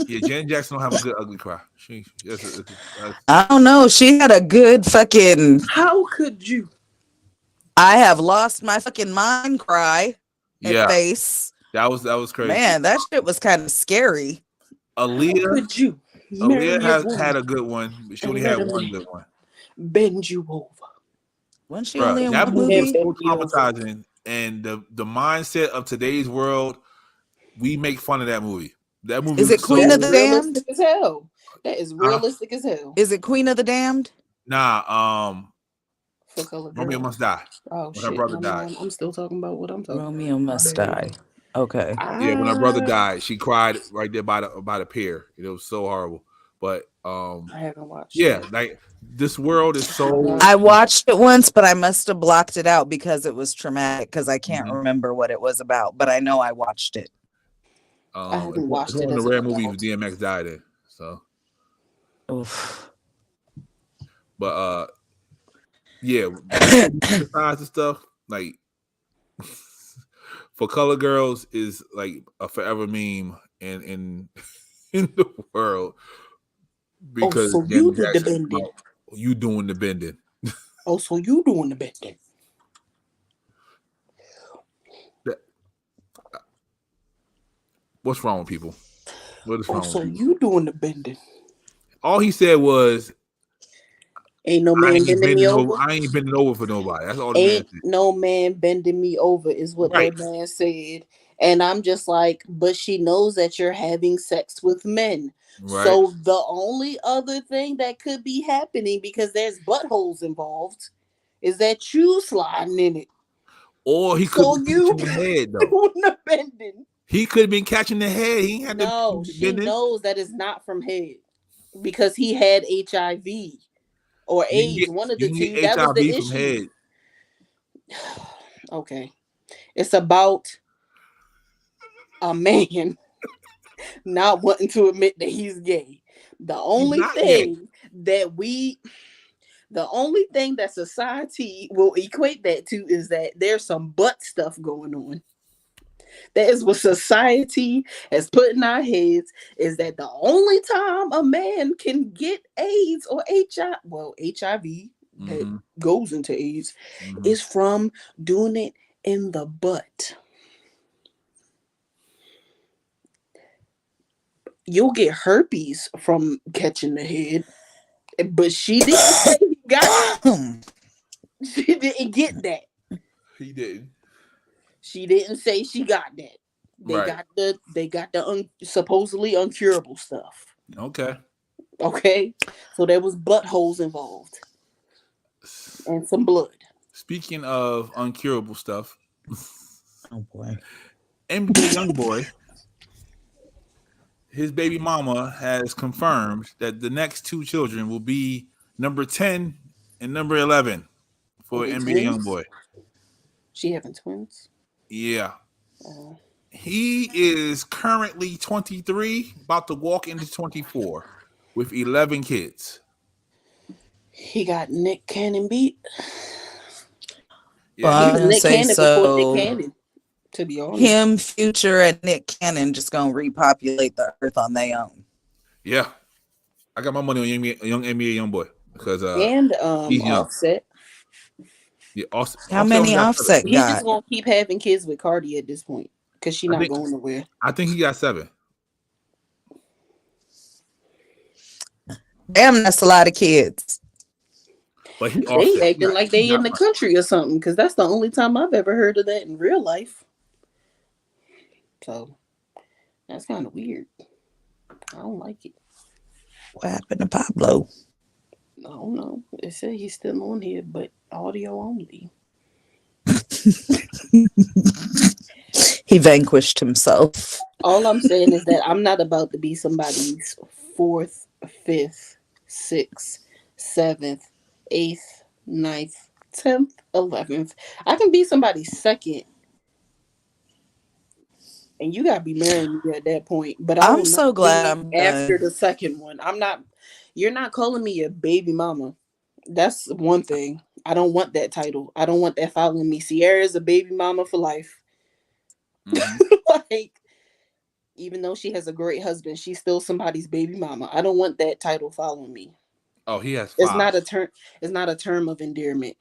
Yeah, Janet Jackson don't have a good ugly cry. That's I don't know. She had a good fucking. How could you? I have lost my fucking mind cry and yeah, face. that was crazy. Man, that shit was kind of scary. Aaliyah Could you? marry a has woman had a good one, but she only and had let a one man good one. bend you over. Wasn't she Bruh, only in that one movie movie? was so traumatizing, and the mindset of today's world, we make fun of that movie. That movie Is it was Queen so, of the Damned? Realistic as hell. That is realistic as hell. Is it Queen of the Damned? Nah. For color Romeo girl. Must Die. Oh when her shit! brother I'm, died. I'm still talking about what I'm talking. Romeo Must Die. Okay. Yeah, when her brother died, she cried right there by the pier. It was so horrible. But I haven't watched. yeah, like this world is so. I watched it once, but I must have blocked it out because it was traumatic because I can't Mhm. remember what it was about, but I know I watched it. I haven't watched it's it one of as the an rare movies adult. DMX died in. So Oof. But yeah, besides the stuff like for color girls is like a forever meme in in the world because so Janet you did the Jackson bending. about you doing the bending. Oh, so you doing the bending. What's wrong with people? What is Oh, wrong so with people? you doing the bending. All he said was, Ain't no I man ain't bending me bending over. over. I ain't bending over for nobody. That's all the man Ain't said. no man bending me over is what Right. that man said. And I'm just like, but she knows that you're having sex with men. Right. So the only other thing that could be happening, because there's buttholes involved, is that you sliding in it. Or he could So be you catching the head though. doing the bending. He could have been catching the head. He ain't had No, to she knows that it's not from head because he had HIV or AIDS, one of the you two. get That was the HIV from issue. head. Okay. It's about a man not wanting to admit that he's gay. The only not gay. thing that society will equate that to is that there's some butt stuff going on. That is what society has put in our heads, is that the only time a man can get AIDS or HIV that goes into AIDS is from doing it in the butt. You'll get herpes from catching the head, but she didn't say he got it. She didn't get that. He didn't. She didn't say she got that. They got the supposedly uncurable stuff. Okay. Okay, so there was buttholes involved and some blood. Speaking of uncurable stuff, Oh boy. NBA YoungBoy, his baby mama has confirmed that the next two children will be number 10 and number 11 for Are they NBA twins? YoungBoy. She having twins? Yeah. He is currently 23, about to walk into 24 with 11 kids. He got Nick Cannon beat. Yeah, Well, I was He was gonna Nick say, Cannon before so Nick Cannon, to be honest. him, Future, and Nick Cannon just gonna repopulate the earth on their own. yeah. I got my money on young NBA YoungBoy because And he's young. Offset. Yeah, How many got Offset He's just got? gonna keep having kids with Cardi at this point because she's not going nowhere. I think he got 7. Damn, that's a lot of kids. But he They acting like they in the country or something, because that's the only time I've ever heard of that in real life. So that's kind of weird. I don't like it. What happened to Pablo? I don't know. It said he's still on here, but audio only. He vanquished himself. All I'm saying is that I'm not about to be somebody's 4th, 5th, 6th, 7th, 8th, 9th, 10th, 11th. I can be somebody's 2nd. And you gotta be marrying me at that point. But I'm so glad I'm after done. the second one. You're not calling me a baby mama. That's one thing. I don't want that title. I don't want that following me. Sierra's a baby mama for life. Like, even though she has a great husband, she's still somebody's baby mama. I don't want that title following me. Oh, he has 5. It's not a term. It's not a term of endearment.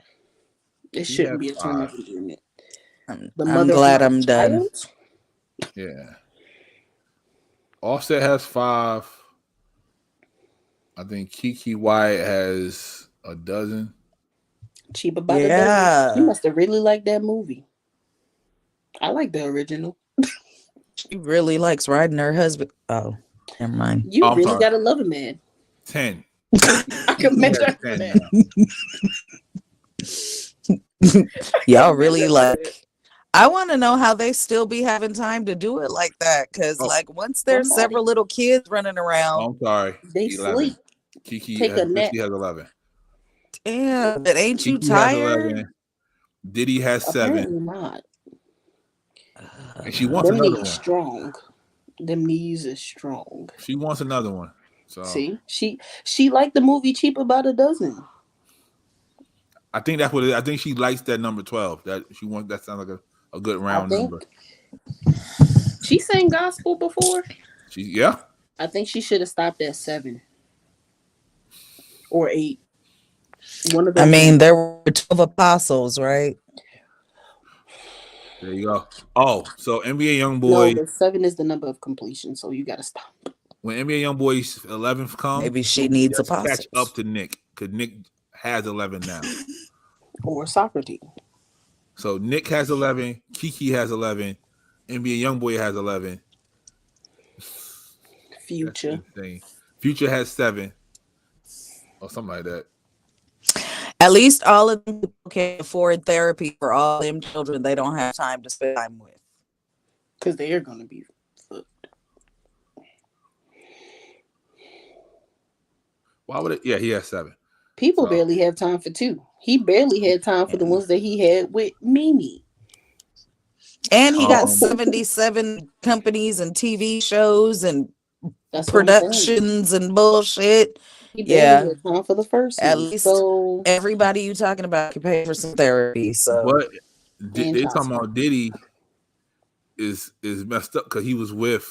It shouldn't be a term of endearment. I'm mother of glad my I'm done. child? Yeah. Offset has 5. I think Kiki Wyatt has a dozen. Cheaper by the Yeah. dozen. She must have really liked that movie. I like the original. She really likes riding her husband. Oh, never mind. You I'm really sorry. gotta love a man. 10. I can He has measure 10 that. now. Y'all really like. I want to know how they still be having time to do it like that. Because, like, once there's Somebody. several little kids running around, I'm sorry. They 11. sleep. Kiki Take a nap. has 11. damn, but ain't you Kiki has tired? 11. Diddy has 7. Apparently not. And she wants Them another knees one. strong. Them knees is strong. She wants another one. So See, she liked the movie Cheaper by the Dozen. I think that's what it is. I think she likes that number 12. That she wants. That sounds like a good round think- number. She sang gospel before. Yeah. I think she should have stopped at 7 or 8. One of those. I mean, there were 12 apostles, right? There you go. Oh, so NBA no, YoungBoy. but 7 is the number of completion, so you got to stop. When NBA YoungBoy's 11th come, Maybe she needs just apostles. catch up to Nick because Nick has 11 now. Or soccer team. So Nick has 11, Kiki has 11, NBA YoungBoy has 11. Future. That's insane. Future has 7 or something like that. At least all of them people can afford therapy for all them children they don't have time to spend time with. Because they are going to be fucked. Why would it? Yeah, he has 7. People So- barely have time for 2. He barely had time for the ones that he had with Mimi. And he got Um, 77 companies and TV shows and That's what I'm saying. productions and bullshit. He Yeah. barely had time for the first At one. least- So Everybody you talking about can pay for some therapy. So But And they talking Johnson. about Diddy is messed up because he was with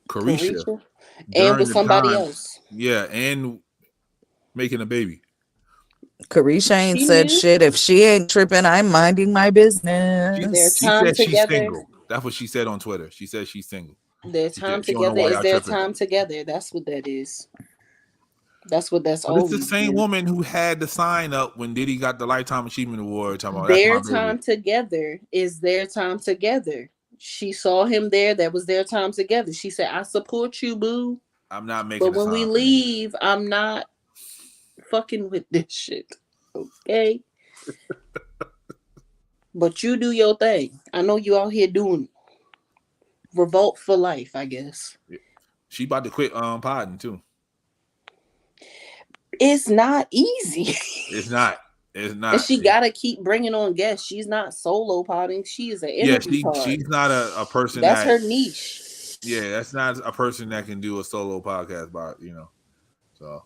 Carisha. Carisha, and during with the somebody time- else. Yeah, and making a baby. Carisha ain't She said knew. shit. If she ain't tripping, I'm minding my business. Their She time said she's together. single. That's what she said on Twitter. She said she's single. Their She time don't know together why is y'all their tripping. time together. That's what that is. That's what that's But it's the always same been. woman who had the sign up when Diddy got the Lifetime Achievement Award. Talking about Their that's my time baby. together is their time together. She saw him there. That was their time together. She said, I support you, boo. I'm not making. But a when we sign for leave, I'm not fucking with this shit. Okay? But you do your thing. I know you out here doing it. Revolt for life, I guess. you. She about to quit podding too. It's not easy. It's not. It's not. And she gotta keep bringing on guests. She's not solo potting. She is an Yeah, interview pod. she's not a person That's that. her niche. Yeah, that's not a person that can do a solo podcast. But so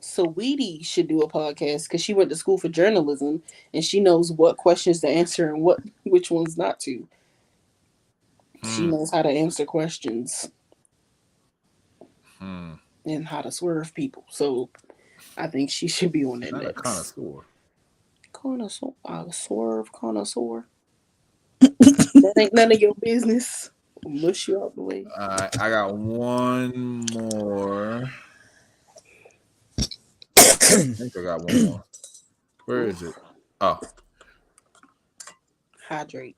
Saweetie should do a podcast because she went to school for journalism and she knows what questions to answer and which ones not to. She knows how to answer questions and how to swerve people. So I think she should be on that not a next. connoisseur. Swerve connoisseur. That ain't none of your business. Mush you out the way. I got one more. I think I got one more. Where is it? Oh, Hydrate.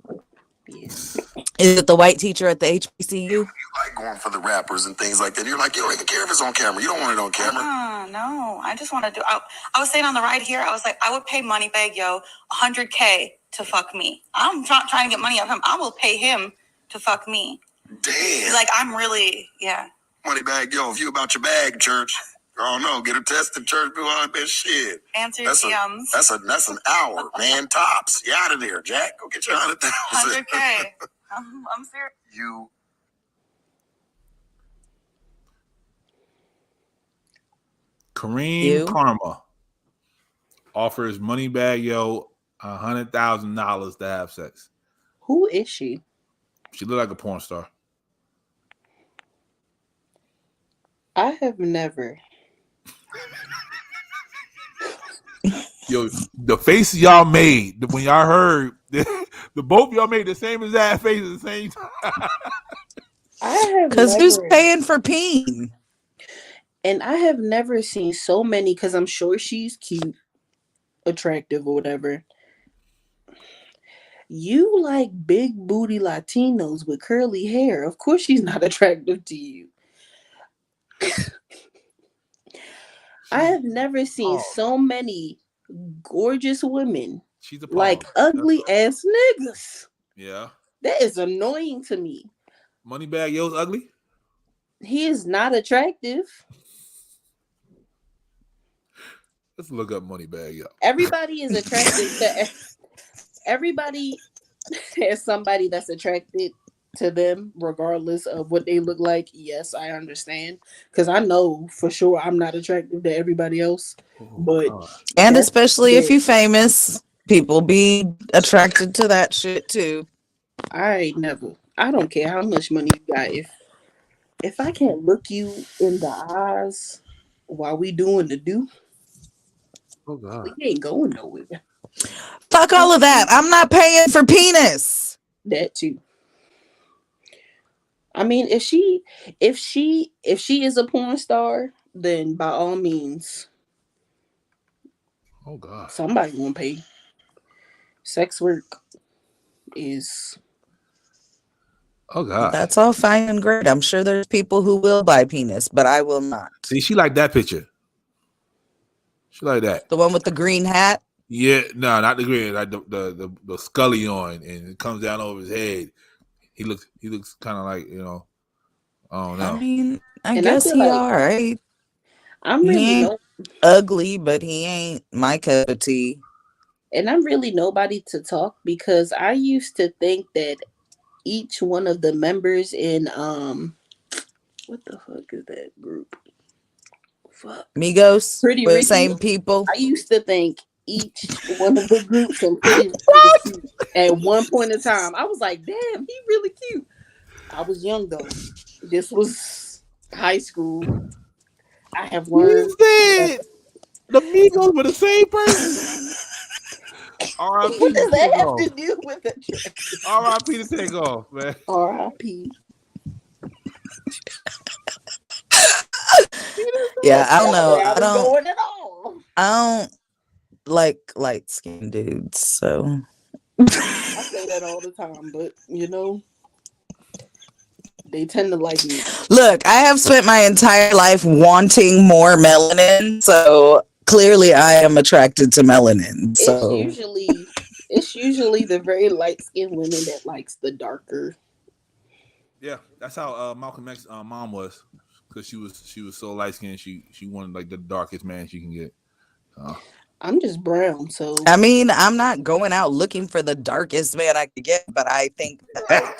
Yes. Is it the white teacher at the HBCU? Like going for the rappers and things like that. You're like, you don't even care if it's on camera. You don't want it on camera. No, I just want to do. I was saying on the ride here, I was like, I would pay Moneybag Yo $100K to fuck me. I'm not trying to get money out of him. I will pay him to fuck me. Damn. Like I'm really, yeah. Money bag, yo, if you about your bag, church, I don't know, get a test in church, do all that shit. Answer your That's DMs. that's an hour, man, tops. You out of there, Jack. Go get your 100,000. 100K. I'm serious. You Kareem You? Karma offers Moneybag Yo $100,000 to have sex. Who is she? She look like a porn star. I have never. Yo, the faces y'all made when y'all heard the both y'all made the same exact face at the same time. I have Because who's never- paying for peen? And I have never seen so many because I'm sure she's cute, attractive, or whatever. You like big booty Latinos with curly hair. Of course, she's not attractive to you. I have never seen so many gorgeous women She's a like problem. ugly ass niggas. Yeah. That is annoying to me. Moneybag Yo's ugly. He is not attractive. Let's look up Moneybag Yo. Everybody is attracted to everybody has somebody that's attracted to them, regardless of what they look like. Yes, I understand, because I know for sure I'm not attractive to everybody else. But And that's especially if it. you famous, people be attracted to that shit too. I don't care how much money you got. If I can't look you in the eyes while we doing the do, Oh God. we ain't going nowhere. Fuck all of that. I'm not paying for penis. That too. I mean, if she is a porn star, then by all means, Oh God. somebody gonna pay. Sex work is Oh God. That's all fine and great. I'm sure there's people who will buy penis, but I will not. See, she like that picture. She like that. The one with the green hat. Yeah, no, not the green. Like the Scully on, and it comes down over his head. He looks kind of like, I don't know. I mean, I And I guess feel he like- all right. I'm He really ain't ugly, but he ain't my cup of tea. and I'm really nobody to talk, because I used to think that each one of the members in what the fuck is that group? Fuck. Migos, Pretty we're the Ricky. same people. I used to think each one of the groups in Pretty Ricky was cute at one point in time. I was like, damn, he really cute. I was young though. This was high school. I have learned. You said the Migos were the same person. R.I.P. What does to that have Takeoff. to do with it? R.I.P. to Takeoff, man. R.I.P. Yeah, I don't know. I I was don't. going at all. I don't like light skinned dudes. So I say that all the time, but they tend to like me. look, I have spent my entire life wanting more melanin. So clearly, I am attracted to melanin. So It's usually the very light skinned women that likes the darker. Yeah, that's how Malcolm X's mom was, because she was so light skinned. She wanted like the darkest man she can get. I'm just brown, so I mean, I'm not going out looking for the darkest man I could get, but I think that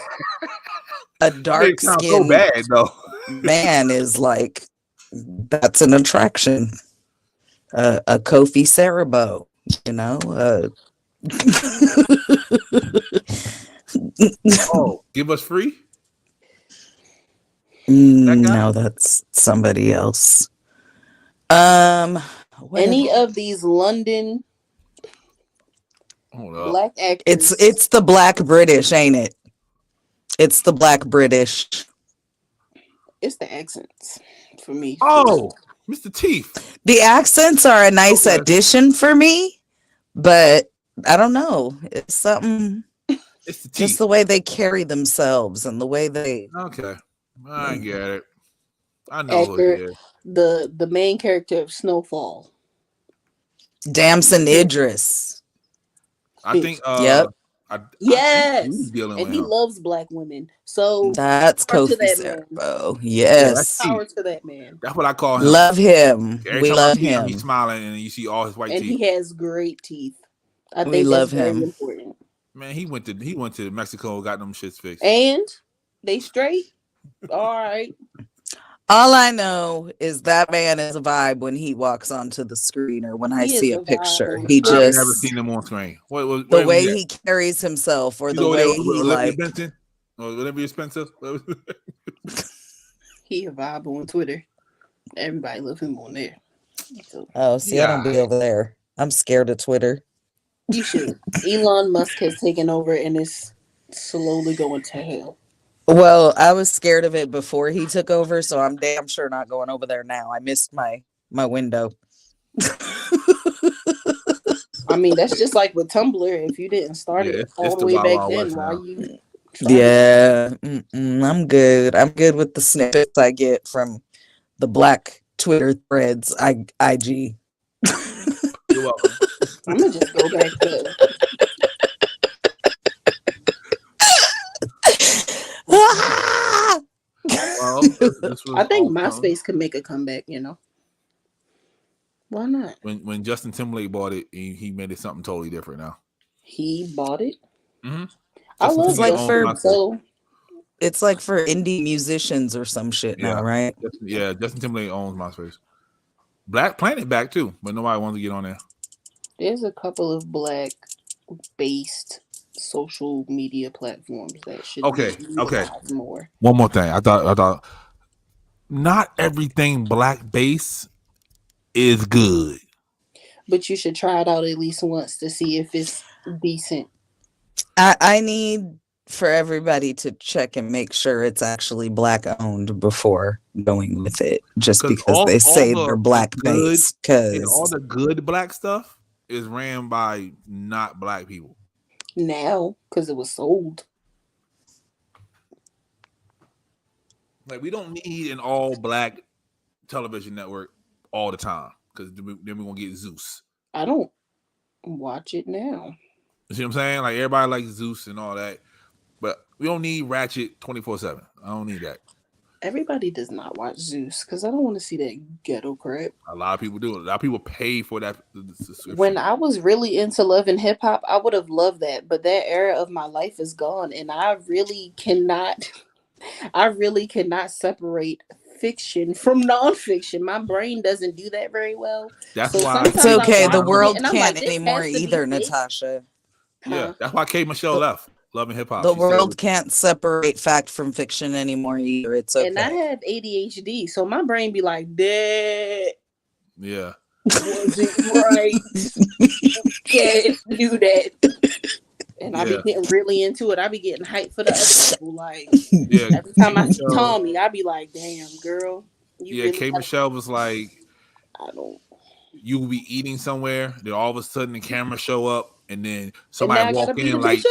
a dark It sounds so skinned bad though. man is like, that's an attraction. A Kofi Sarabo, Oh, give us free. guy? No, that's somebody else. any of these London Hold up. black actors. it's the black British, ain't it? It's the black British. It's the accents for me. Oh, Mr. Teeth. The accents are a nice Okay. addition for me, but I don't know. It's something, It's the teeth. just the way they carry themselves and the way they. Okay, I get it. I know who Actor. it is. the main character of Snowfall. Damson Idris. I think. Yep. I think Yes, he's dealing and with he him. loves black women. So That's Power to Kofi that man. Sarabo. Yes. that's power to that man. That's what I call him. Love him. Every We time love I see him. he's smiling, and you see all his white And teeth. he has great teeth. I We think love that's very him. important. Man, he went to Mexico, got them shits fixed. And they straight. All right. All I know is that man is a vibe when he walks onto the screen or when I He is see a a picture. vibe. He I've never just, seen him on screen. the where way was he carries himself or He's the over way there with he Olivia like. Benson or Olivia Spencer. He a vibe on Twitter. Everybody love him on there. So Oh, see, I don't be Yeah. over there. I'm scared of Twitter. you should. Elon Musk has taken over and is slowly going to hell. Well, I was scared of it before he took over, so I'm damn sure not going over there now. I missed my window. I mean, that's just like with Tumblr. If you didn't start Yeah, it it's all the the way Wild back Wild then, West why now. you? started? Yeah, I'm good. I'm good with the snippets I get from the black Twitter threads. IG. You're welcome. I'm gonna just go back to. Ah! Well, this was I think awesome. MySpace could make a comeback. Why not? When Justin Timberlake bought it, he made it something totally different now. He bought it. Mhm. I Justin love It's like Timberlake for- owns MySpace. So It's like for indie musicians or some shit now, right? Justin Timberlake owns MySpace. Black Planet back too, but nobody wants to get on there. There's a couple of black-based social media platforms that should Okay. be utilized more. One more thing. I thought not everything black base is good. But you should try it out at least once to see if it's decent. I need for everybody to check and make sure it's actually black owned before going with it, just because they say they're black based. Because all the good black stuff is ran by not black people now, because it was sold. Like, we don't need an all black television network all the time, because then we're gonna get Zeus. I don't watch it now. You see what I'm saying? Like, everybody likes Zeus and all that, but we don't need Ratchet 24/7. I don't need that. Everybody does not watch Zeus because I don't want to see that ghetto crap. A lot of people do. A lot of people pay for that subscription. When I was really into Love and Hip Hop, I would have loved that, but that era of my life is gone, and I really cannot separate fiction from nonfiction. My brain doesn't do that very well. That's So why it's okay. The watching world it and I'm can't like, this anymore has to be either, this. Natasha. Yeah, that's why K. Michelle left Love and Hip Hop. The She world said, can't separate fact from fiction anymore either. It's okay. And I have ADHD, so my brain be like, that yeah. wasn't right. Can't do that. And I be getting really into it. I be getting hyped for the other people. Like, every time I see Tommy, I be like, damn, girl. K. Michelle was like, I don't. You will be eating somewhere, then all of a sudden the camera show up, and then somebody and walk in like,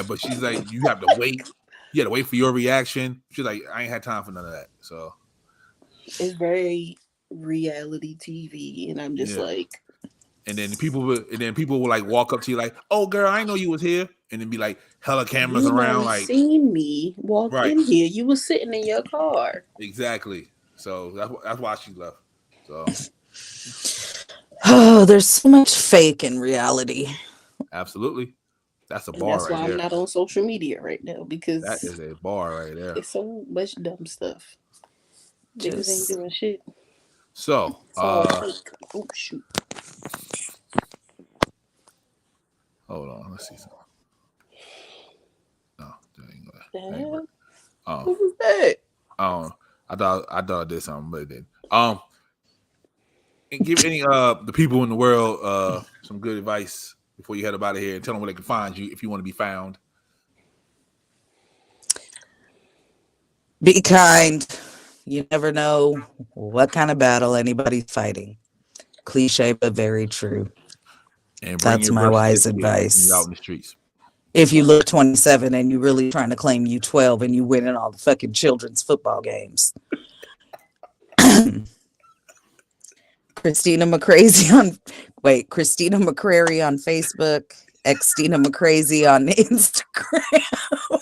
but she's like, you have to wait. You got to wait for your reaction. She's like, I ain't had time for none of that. So it's very reality TV, and I'm just like. And then people will like walk up to you like, oh girl, I know you was here, and then be like hella cameras around. Like, seen me walk in here. You was sitting in your car. Exactly. So that's why she left. So. Oh, there's so much fake in reality. Absolutely. That's a and bar. That's why I'm not on social media right now, because that is a bar right there. It's so much dumb stuff. Niggas ain't doing shit. So, oh shoot. Hold on, let's see something. No, that ain't gonna. What was that? I thought I did something, but it didn't. And give any the people in the world some good advice before you head up out of here, and tell them where they can find you if you want to be found. Be kind. You never know what kind of battle anybody's fighting. Cliche, but very true. And that's my wise advice. Out in the streets. If you look 27 and you're really trying to claim you 12 and you winning all the fucking children's football games. Christina McCrazy on Facebook, Xtina McCrazy on Instagram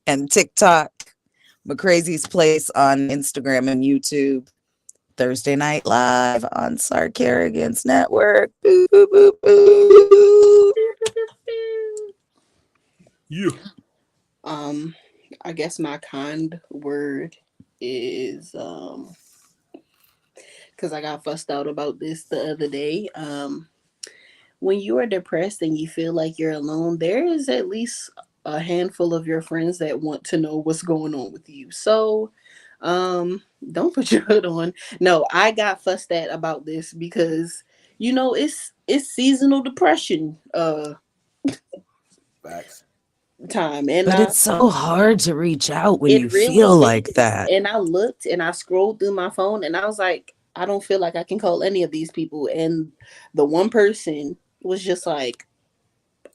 and TikTok, McCrazy's Place on Instagram and YouTube, Thursday Night Live on Sark Kerrigan's network. Boo, boo, boo, boo. Yeah. I guess my kind word is because I got fussed out about this the other day. When you are depressed and you feel like you're alone, there is at least a handful of your friends that want to know what's going on with you. So don't put your hood on. No, I got fussed at about this because it's seasonal depression facts time, but it's so hard to reach out when you really feel like that. And I looked and I scrolled through my phone and I was like, I don't feel like I can call any of these people. And the one person was just like,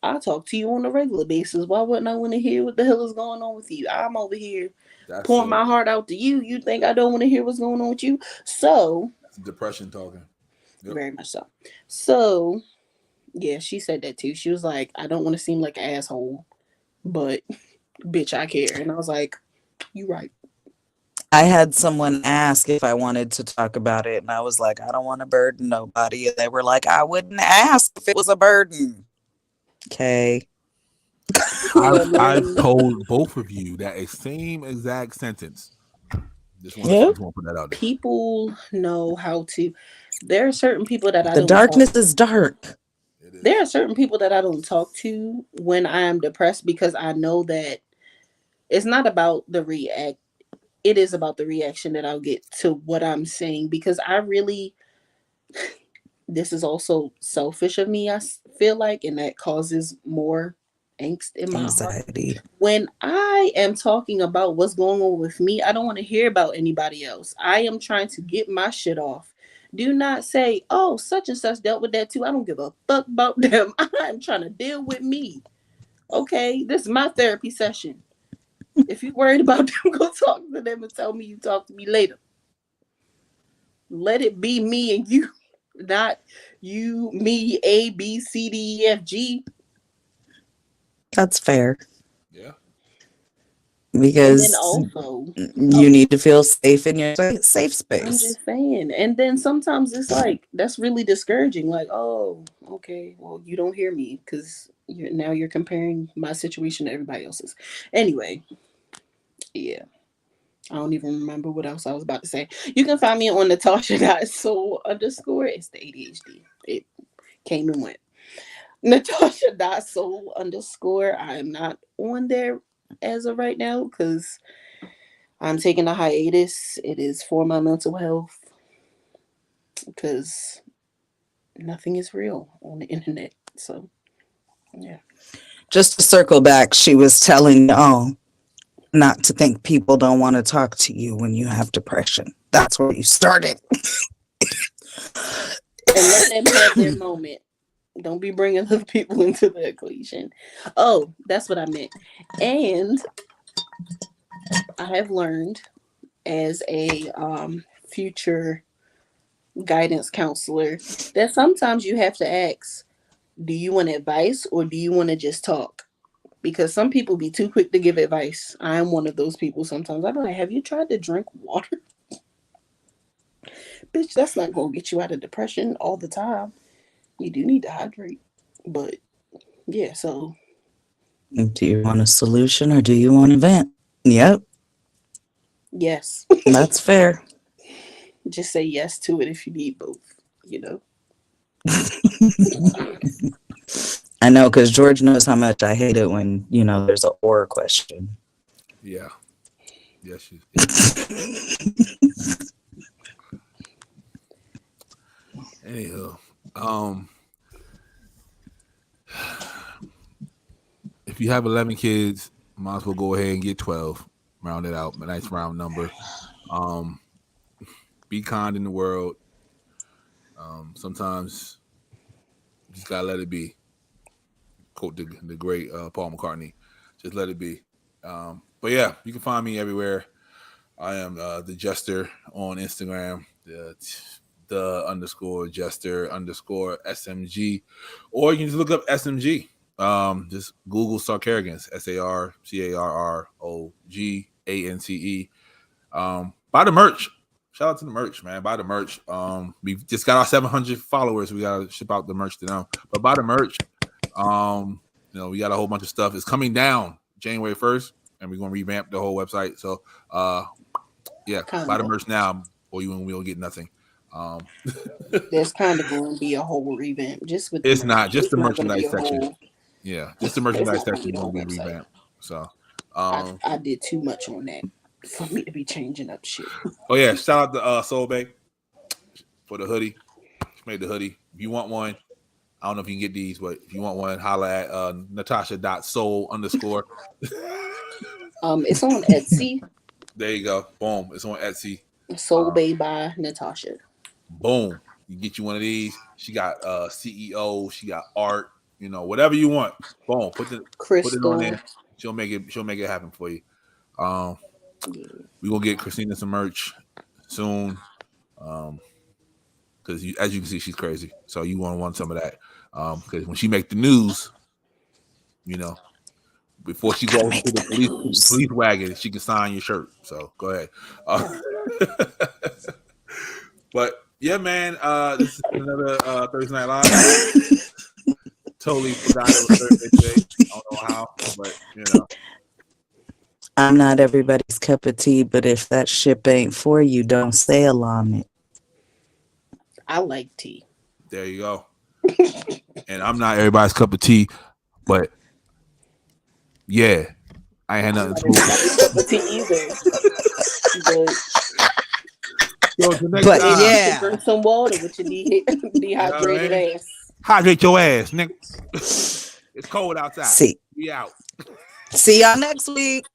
I talk to you on a regular basis. Why wouldn't I want to hear what the hell is going on with you? I'm over here pouring my heart out to you. You think I don't want to hear what's going on with you? So that's depression talking. Yep. Very much so. So yeah, she said that too. She was like, I don't want to seem like an asshole, but bitch, I care. And I was like, you right. I had someone ask if I wanted to talk about it, and I was like, I don't want to burden nobody. And they were like, I wouldn't ask if it was a burden. Okay. I've told both of you that same exact sentence. Just want Yep. to put that out there. People know how to. There are certain people that I The don't darkness talk. is dark. There are certain people that I don't talk to when I am depressed because I know that it's not about the react. It is about the reaction that I'll get to what I'm saying because I really. This is also selfish of me, I feel like, and that causes more angst in my heart. Anxiety. When I am talking about what's going on with me, I don't want to hear about anybody else. I am trying to get my shit off. Do not say, oh, such and such dealt with that too. I don't give a fuck about them. I'm trying to deal with me. Okay, this is my therapy session. If you're worried about them, go talk to them and tell me you talk to me later. Let it be me and you, not you, me, A, B, C, D, E, F, G. That's fair. Yeah. Because And then also, you need to feel safe in your safe I'm space. just saying. And then sometimes it's like, that's really discouraging. Like, oh, okay, well, you don't hear me because now you're comparing my situation to everybody else's. Anyway, yeah. I don't even remember what else I was about to say. You can find me on Natasha.soul_. It's the ADHD. It came and went. Natasha.soul_. I am not on there as of right now because I'm taking a hiatus. It is for my mental health because nothing is real on the internet. So, yeah. Just to circle back, she was telling y'all not to think people don't want to talk to you when you have depression. That's where you started. And let them have their moment. Don't be bringing other people into the equation. Oh, that's what I meant. And I have learned as a future guidance counselor that sometimes you have to ask, do you want advice or do you want to just talk? Because some people be too quick to give advice. I am one of those people sometimes. I'm like, have you tried to drink water? Bitch, that's not going to get you out of depression all the time. You do need to hydrate. But, yeah, so. Do you want a solution or do you want a vent? Yep. Yes. That's fair. Just say yes to it if you need both, you know. I know, because George knows how much I hate it when, there's a or question. Yeah. Yes, you. Anywho, if you have 11 kids, might as well go ahead and get 12. Round it out, a nice round number. Be kind in the world. Sometimes you just gotta let it be. Quote the great Paul McCartney. Just let it be. But yeah, you can find me everywhere. I am the Jester on Instagram. The _Jester_SMG, or you can just look up SMG. Just Google Sarcarrogance, SARCARROGANCE. Buy the merch. Shout out to the merch, man. Buy the merch. We just got our 700 followers. We gotta ship out the merch to them. But buy the merch. We got a whole bunch of stuff. It's coming down January 1st, and we're gonna revamp the whole website. So buy the merch now, or you will get nothing. There's kind of going to be a whole revamp. Just with it's not just the not merchandise section. whole, Yeah, just the merchandise section gonna will be be a whole revamped. So I did too much on that for me to be changing up shit. Oh yeah, shout out to Soul Bay for the hoodie. She made the hoodie. If you want one, I don't know if you can get these, but if you want one, holla at Natasha.soul_. It's on Etsy. There you go. Boom. It's on Etsy. Soul Bay by Natasha. Boom. You get you one of these. She got CEO. She got art. Whatever you want. Boom. Put it on there. She'll make it happen for you. We gonna get Christina some merch soon. Because as you can see, she's crazy. So you want some of that. Because when she make the news, before she goes to the police wagon, she can sign your shirt. So go ahead. But yeah, man, this is another Thursday Night Live. totally forgot it was Thursday today. I don't know how, but you know. I'm not everybody's cup of tea, but if that ship ain't for you, don't sail on it. I like tea. There you go. And I'm not everybody's cup of tea, but yeah, I ain't had nothing to do with it. Cup of tea either. Yo, till next But time. yeah. Drink some water with your dehydrated Alright. ass. Hydrate your ass, nigga. It's cold outside. See We out. y'all next week.